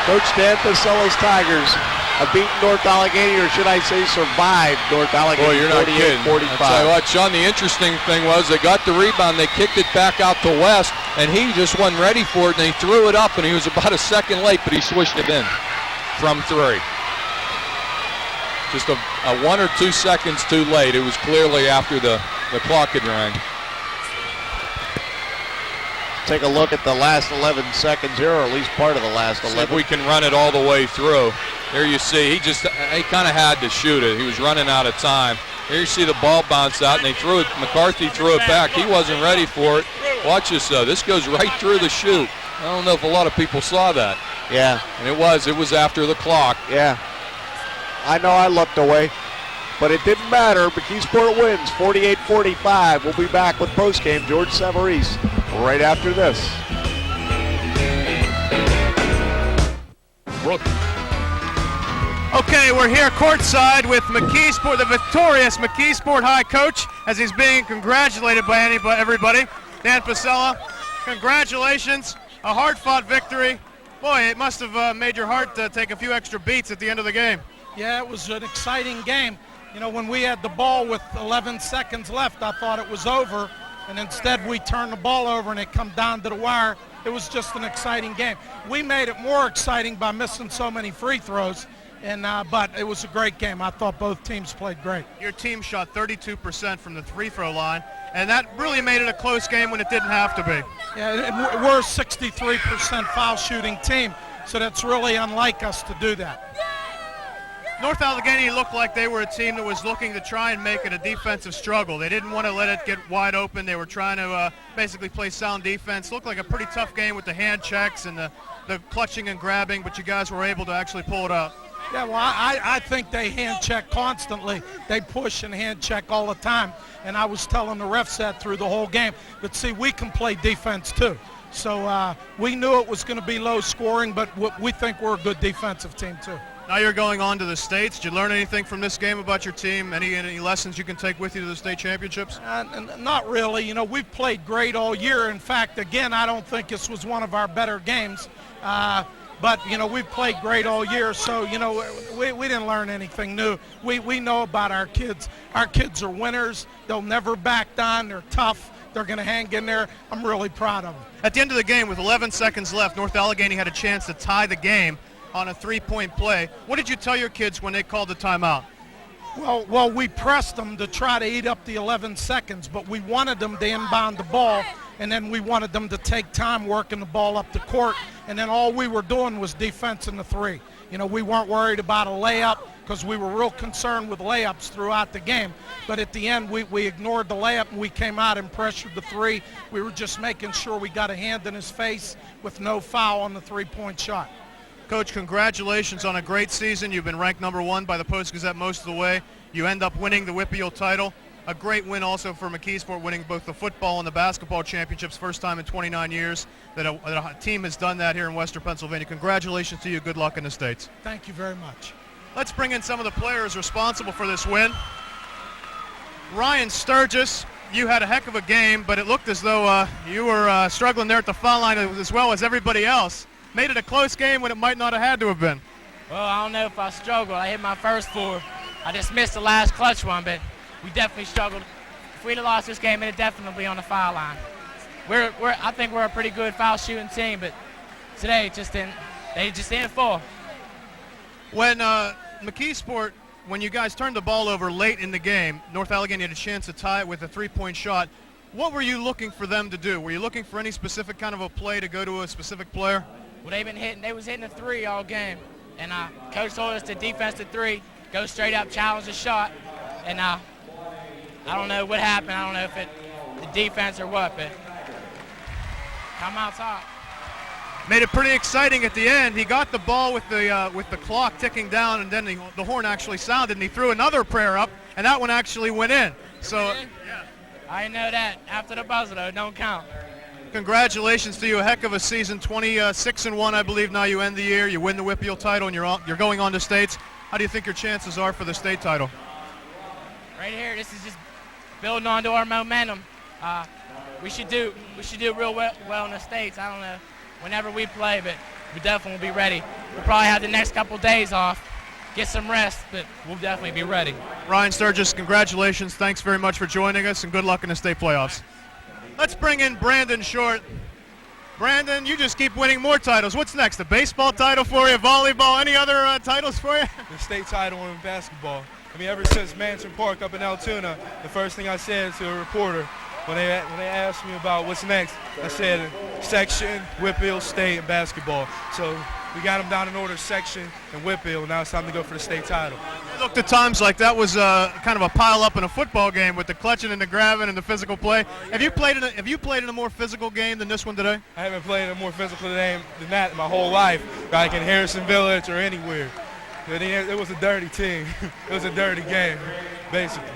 Coach Dan Pacella's Tigers have beaten North Allegheny, or should I say survived North Allegheny. Boy, you're not kidding. 48-45. I'll tell you what, Sean, the interesting thing was they got the rebound, they kicked it back out to West, and he just wasn't ready for it, and he threw it up, and he was about a second late, but he swished it in from 3. Just a 1 or 2 seconds too late. It was clearly after the clock had rang. Take a look at the last 11 seconds here, or at least part of the last 11. See if we can run it all the way through. There you see, he kind of had to shoot it. He was running out of time. Here you see the ball bounce out, and they threw it. McCarthy threw it back. He wasn't ready for it. Watch this, though. This goes right through the chute. I don't know if a lot of people saw that. Yeah. And it was after the clock. Yeah. I know I looked away, but it didn't matter. Mckeesport wins 48-45. We'll be back with postgame George Savarese right after this. Okay, we're here courtside with Mckeesport, the victorious Mckeesport High coach, as he's being congratulated by everybody. Dan Pasella, congratulations. A hard-fought victory. Boy, it must have made your heart take a few extra beats at the end of the game. Yeah, it was an exciting game. You know, when we had the ball with 11 seconds left, I thought it was over, and instead we turned the ball over and it come down to the wire. It was just an exciting game. We made it more exciting by missing so many free throws, and but it was a great game. I thought both teams played great. Your team shot 32% from the free throw line, and that really made it a close game when it didn't have to be. Yeah, and we're a 63% foul shooting team, so that's really unlike us to do that. North Allegheny looked like they were a team that was looking to try and make it a defensive struggle. They didn't want to let it get wide open. They were trying to basically play sound defense. Looked like a pretty tough game with the hand checks and the clutching and grabbing, but you guys were able to actually pull it out. Yeah, well, I think they hand check constantly. They push and hand check all the time. And I was telling the refs that through the whole game. But see, we can play defense too. So we knew it was going to be low scoring, but we think we're a good defensive team too. Now you're going on to the States. Did you learn anything from this game about your team? Any lessons you can take with you to the state championships? Not really. You know, we've played great all year. In fact, again, I don't think this was one of our better games. But, you know, we've played great all year, so, you know, we didn't learn anything new. We know about our kids. Our kids are winners. They'll never back down. They're tough. They're going to hang in there. I'm really proud of them. At the end of the game, with 11 seconds left, North Allegheny had a chance to tie the game on a three-point play. What did you tell your kids when they called the timeout? Well, we pressed them to try to eat up the 11 seconds, but we wanted them to inbound the ball, and then we wanted them to take time working the ball up the court, and then all we were doing was defense in the three. You know, we weren't worried about a layup because we were real concerned with layups throughout the game. But at the end, we ignored the layup, and we came out and pressured the three. We were just making sure we got a hand in his face with no foul on the three-point shot. Coach, congratulations on a great season. You've been ranked #1 by the Post-Gazette most of the way. You end up winning the Whippeal title. A great win also for Mckeesport, winning both the football and the basketball championships, first time in 29 years that a team has done that here in Western Pennsylvania. Congratulations to you. Good luck in the States. Thank you very much. Let's bring in some of the players responsible for this win. Ryan Sturgis, you had a heck of a game, but it looked as though you were struggling there at the foul line as well as everybody else. Made it a close game when it might not have had to have been. Well, I don't know if I struggled. I hit my first 4. I just missed the last clutch one, but we definitely struggled. If we'd have lost this game, it'd definitely be on the foul line. I think we're a pretty good foul shooting team, but today they just didn't fall. When Mckeesport, when you guys turned the ball over late in the game, North Allegheny had a chance to tie it with a three-point shot. What were you looking for them to do? Were you looking for any specific kind of a play to go to a specific player? Well, they was hitting the 3 all game, and coach told us to defense the 3, go straight up, challenge the shot, and I don't know what happened. I don't know if the defense or what, but come out top. Made it pretty exciting at the end. He got the ball with the clock ticking down, and then the horn actually sounded, and he threw another prayer up, and that one actually went in. So, yeah. I know that. After the buzzer, though, it don't count. Congratulations to you. A heck of a season. 26-1, I believe. Now you end the year. You win the Whippeal title, and you're going on to states. How do you think your chances are for the state title? Right here, this is just building onto our momentum. We should do real well in the states. I don't know whenever we play, but we definitely will be ready. We'll probably have the next couple days off, get some rest, but we'll definitely be ready. Ryan Sturgis, congratulations. Thanks very much for joining us, and good luck in the state playoffs. Let's bring in Brandon Short. Brandon, you just keep winning more titles. What's next? A baseball title for you, volleyball, any other titles for you? The state title in basketball. I mean, ever since Mansion Park up in Altoona, the first thing I said to a reporter when they asked me about what's next, I said section, Whippeal, state, and basketball. So we got them down in order, section and Whippeal. Now it's time to go for the state title. It looked at times like that was kind of a pile up in a football game with the clutching and the grabbing and the physical play. Have you played in a more physical game than this one today? I haven't played in a more physical game than that my whole life, like in Harrison Village or anywhere. It was a dirty team. It was a dirty game, basically.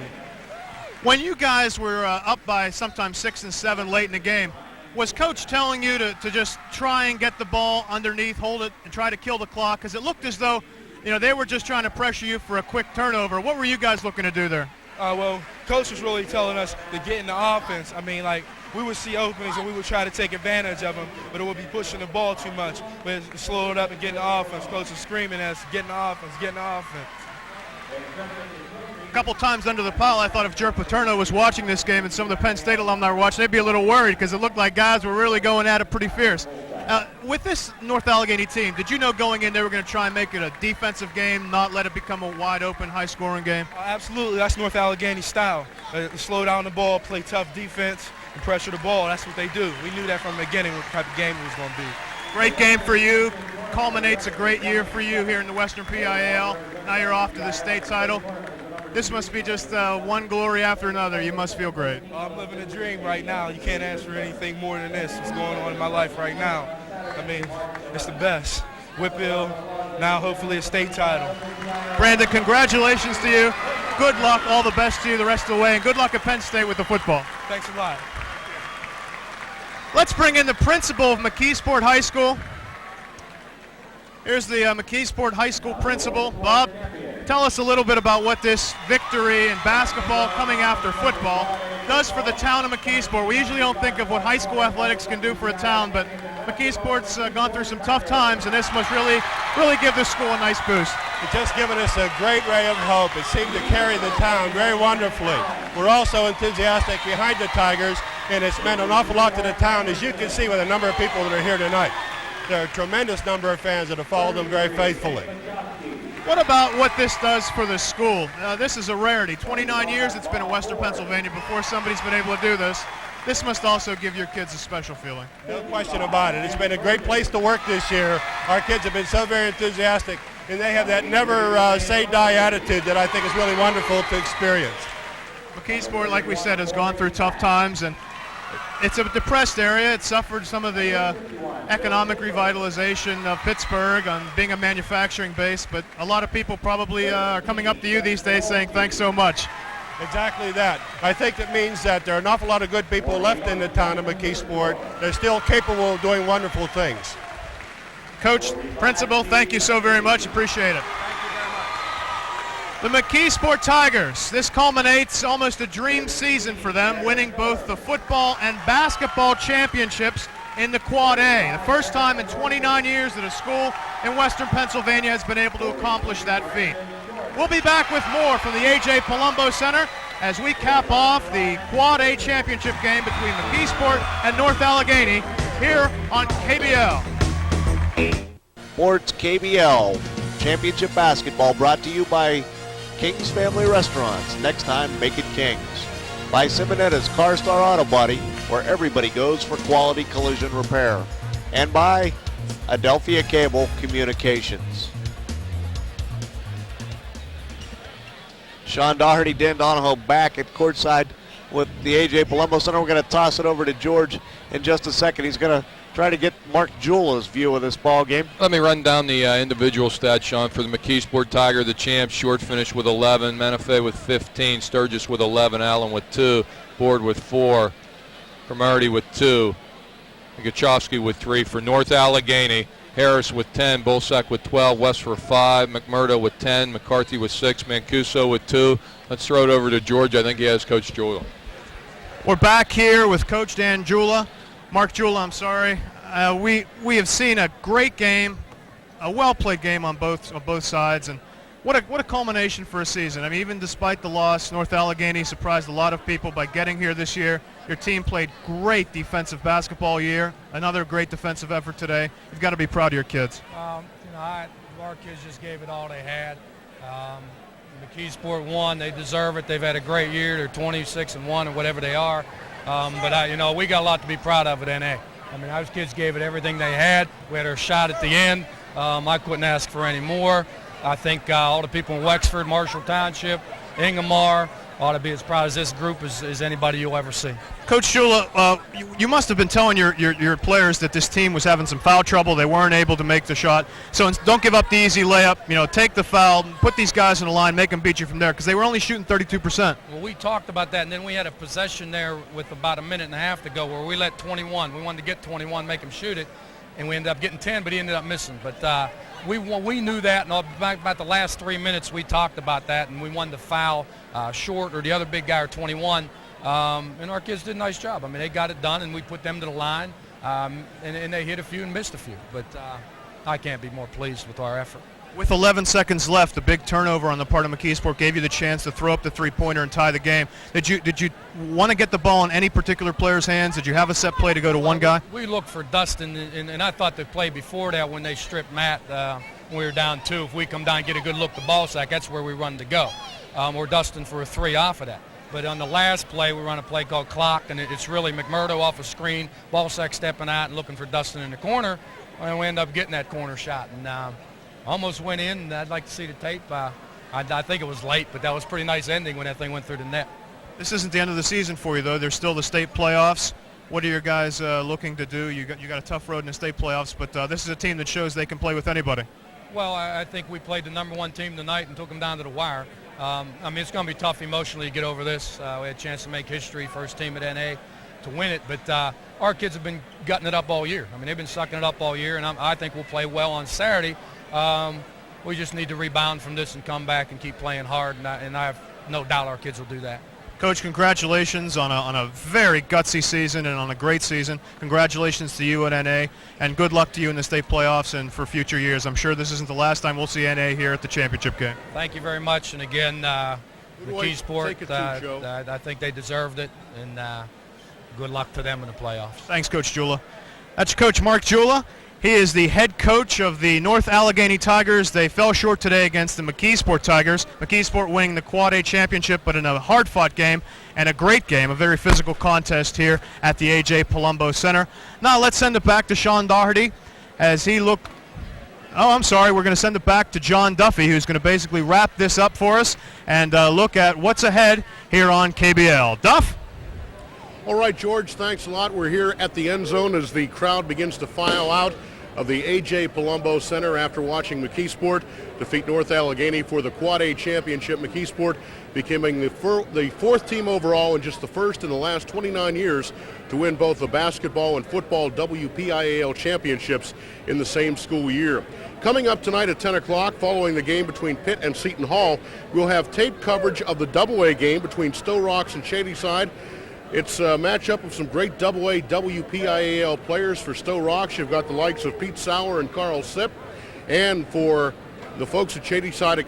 When you guys were up by sometimes 6 and 7 late in the game, was Coach telling you to just try and get the ball underneath, hold it, and try to kill the clock? Because it looked as though, they were just trying to pressure you for a quick turnover. What were you guys looking to do there? Well, Coach was really telling us to get in the offense. I mean, like, we would see openings and we would try to take advantage of them, but it would be pushing the ball too much. But slow it up and get in the offense. Coach was screaming at us, get in the offense, get in the offense. A couple times under the pile, I thought if Jer Paterno was watching this game and some of the Penn State alumni were watching, they'd be a little worried because it looked like guys were really going at it pretty fierce. With this North Allegheny team, did you know going in they were going to try and make it a defensive game, not let it become a wide-open, high-scoring game? Absolutely. That's North Allegheny style. Slow down the ball, play tough defense, and pressure the ball. That's what they do. We knew that from the beginning what type of game it was going to be. Great game for you. Culminates a great year for you here in the Western PIAL. Now you're off to the state title. This must be just one glory after another. You must feel great. I'm living a dream right now. You can't ask for anything more than this. What's going on in my life right now. I mean, it's the best. Whitfield, now hopefully a state title. Brandon, congratulations to you. Good luck, all the best to you the rest of the way, and good luck at Penn State with the football. Thanks a lot. Let's bring in the principal of Mckeesport High School. Here's the Mckeesport High School principal. Bob, tell us a little bit about what this victory in basketball coming after football does for the town of Mckeesport. We usually don't think of what high school athletics can do for a town, but Mckeesport's gone through some tough times, and this must really give the school a nice boost. It's just given us a great ray of hope. It seemed to carry the town very wonderfully. We're also enthusiastic behind the Tigers, and it's meant an awful lot to the town, as you can see with the number of people that are here tonight. There are a tremendous number of fans that have followed them very faithfully. What about what this does for the school? This is a rarity. 29 years it's been in Western Pennsylvania before somebody's been able to do this. This must also give your kids a special feeling. No question about it. It's been a great place to work this year. Our kids have been so very enthusiastic, and they have that never say die attitude that I think is really wonderful to experience. Mckeesport, like we said, has gone through tough times, and it's a depressed area. It suffered some of the economic revitalization of Pittsburgh on being a manufacturing base, but a lot of people probably are coming up to you these days saying thanks so much. Exactly that. I think that means that there are an awful lot of good people left in the town of Mckeesport. They're still capable of doing wonderful things. Coach, principal, thank you so very much. Appreciate it. The Mckeesport Tigers, this culminates almost a dream season for them, winning both the football and basketball championships in the Quad A. The first time in 29 years that a school in Western Pennsylvania has been able to accomplish that feat. We'll be back with more from the A.J. Palumbo Center as we cap off the Quad A championship game between Mckeesport and North Allegheny here on KBL. Sports KBL Championship Basketball brought to you by King's Family Restaurants. Next time, make it King's. By Simonetta's Car Star Auto Body, where everybody goes for quality collision repair. And by Adelphia Cable Communications. Sean Doherty, Dan Donahoe back at courtside with the A.J. Palumbo Center. We're going to toss it over to George in just a second. He's going to try to get Mark Jula's view of this ball game. Let me run down the individual stats, Sean. For the Mckeesport Tiger, the champs, Short finished with 11, Menifee with 15, Sturgis with 11, Allen with 2, Board with 4, Cromartie with 2, Gachowski with 3. For North Allegheny, Harris with 10, Bolsack with 12, West with 5, McMurdo with 10, McCarthy with 6, Mancuso with 2. Let's throw it over to George. I think he has Coach Jula. We're back here with Coach Dan Jula. Mark Jula, I'm sorry. We have seen a great game, a well-played game on both sides, and what a culmination for a season. I mean, even despite the loss, North Allegheny surprised a lot of people by getting here this year. Your team played great defensive basketball year. Another great defensive effort today. You've got to be proud of your kids. Our kids just gave it all they had. Mckeesport won. They deserve it. They've had a great year. They're 26-1 or whatever they are. But we got a lot to be proud of at NA. I mean, those kids gave it everything they had. We had our shot at the end. I couldn't ask for any more. I think all the people in Wexford, Marshall Township, Ingomar ought to be as proud of this group as anybody you'll ever see. Coach Jula, you must have been telling your players that this team was having some foul trouble. They weren't able to make the shot. So don't give up the easy layup. Take the foul, put these guys in the line, make them beat you from there, because they were only shooting 32%. Well, we talked about that, and then we had a possession there with about a minute and a half to go where we let 21. We wanted to get 21, make him shoot it, and we ended up getting 10, but he ended up missing. But we knew that, and about the last 3 minutes we talked about that, and we wanted to foul Short or the other big guy or 21. And our kids did a nice job. I mean, they got it done, and we put them to the line, and they hit a few and missed a few. But I can't be more pleased with our effort. With 11 seconds left, a big turnover on the part of Mckeesport gave you the chance to throw up the three-pointer and tie the game. Did you want to get the ball in any particular player's hands? Did you have a set play to go to one guy? We looked for Dustin, and I thought the play before that when they stripped Matt when we were down 2, if we come down and get a good look at the ball sack, that's where we run to go. Or Dustin for a 3 off of that. But on the last play, we run a play called clock, and it's really McMurdo off a screen, ball sack stepping out and looking for Dustin in the corner, and we end up getting that corner shot. And almost went in, and I'd like to see the tape. I think it was late, but that was a pretty nice ending when that thing went through the net. This isn't the end of the season for you, though. There's still the state playoffs. What are your guys looking to do? You got a tough road in the state playoffs, but this is a team that shows they can play with anybody. Well, I think we played the #1 team tonight and took them down to the wire. I mean, it's going to be tough emotionally to get over this. We had a chance to make history, first team at NA to win it, but our kids have been gutting it up all year. I mean, they've been sucking it up all year, and I think we'll play well on Saturday. We just need to rebound from this and come back and keep playing hard, and I have no doubt our kids will do that. Coach, congratulations on a very gutsy season and on a great season. Congratulations to you at NA, and good luck to you in the state playoffs and for future years. I'm sure this isn't the last time we'll see NA here at the championship game. Thank you very much, and again, Mckeesport, I think they deserved it, and good luck to them in the playoffs. Thanks, Coach Jula. That's Coach Mark Jula. He is the head coach of the North Allegheny Tigers. They fell short today against the Mckeesport Tigers. Mckeesport winning the Quad A championship, but in a hard-fought game and a great game, a very physical contest here at the A.J. Palumbo Center. Now let's send it back to Sean Doherty as he we're going to send it back to John Duffy, who's going to basically wrap this up for us and look at what's ahead here on KBL. Duff? All right, George, thanks a lot. We're here at the end zone as the crowd begins to file out of the A.J. Palumbo Center after watching Mckeesport defeat North Allegheny for the Quad A championship. Mckeesport becoming the fourth team overall and just the first in the last 29 years to win both the basketball and football WPIAL championships in the same school year. Coming up tonight at 10 o'clock, following the game between Pitt and Seton Hall, we'll have tape coverage of the AA game between Stowe Rocks and Shadyside. It's a matchup of some great AA WPIAL players. For Stowe Rocks, you've got the likes of Pete Sauer and Carl Sipp. And for the folks at Shadyside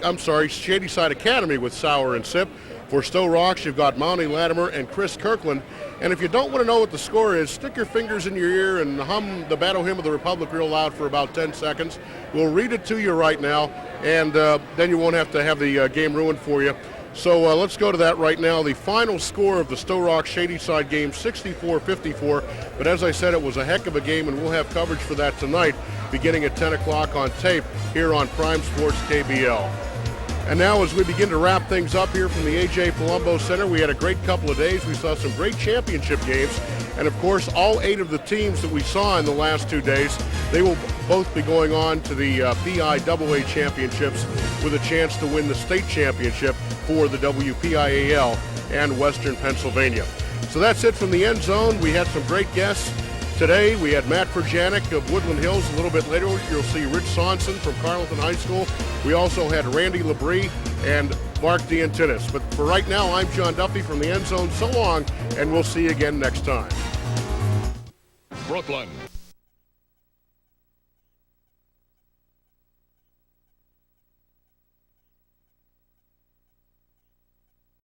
Academy with Sauer and Sipp. For Stowe Rocks, you've got Monty Latimer and Chris Kirkland. And if you don't want to know what the score is, stick your fingers in your ear and hum the Battle Hymn of the Republic real loud for about 10 seconds. We'll read it to you right now, and then you won't have to have the game ruined for you. So let's go to that right now. The final score of the Stowe Rocks Shadyside game, 64-54. But as I said, it was a heck of a game, and we'll have coverage for that tonight beginning at 10 o'clock on tape here on Prime Sports KBL. And now as we begin to wrap things up here from the A.J. Palumbo Center, we had a great couple of days. We saw some great championship games. And, of course, all 8 of the teams that we saw in the last 2 days, they will both be going on to the PIAA championships with a chance to win the state championship for the WPIAL and Western Pennsylvania. So that's it from the end zone. We had some great guests today. We had Matt Verjanik of Woodland Hills. A little bit later, you'll see Rich Sonson from Carleton High School. We also had Randy Labrie and Mark D'Antinis. But for right now, I'm John Duffy from the end zone. So long, and we'll see you again next time. Brooklyn.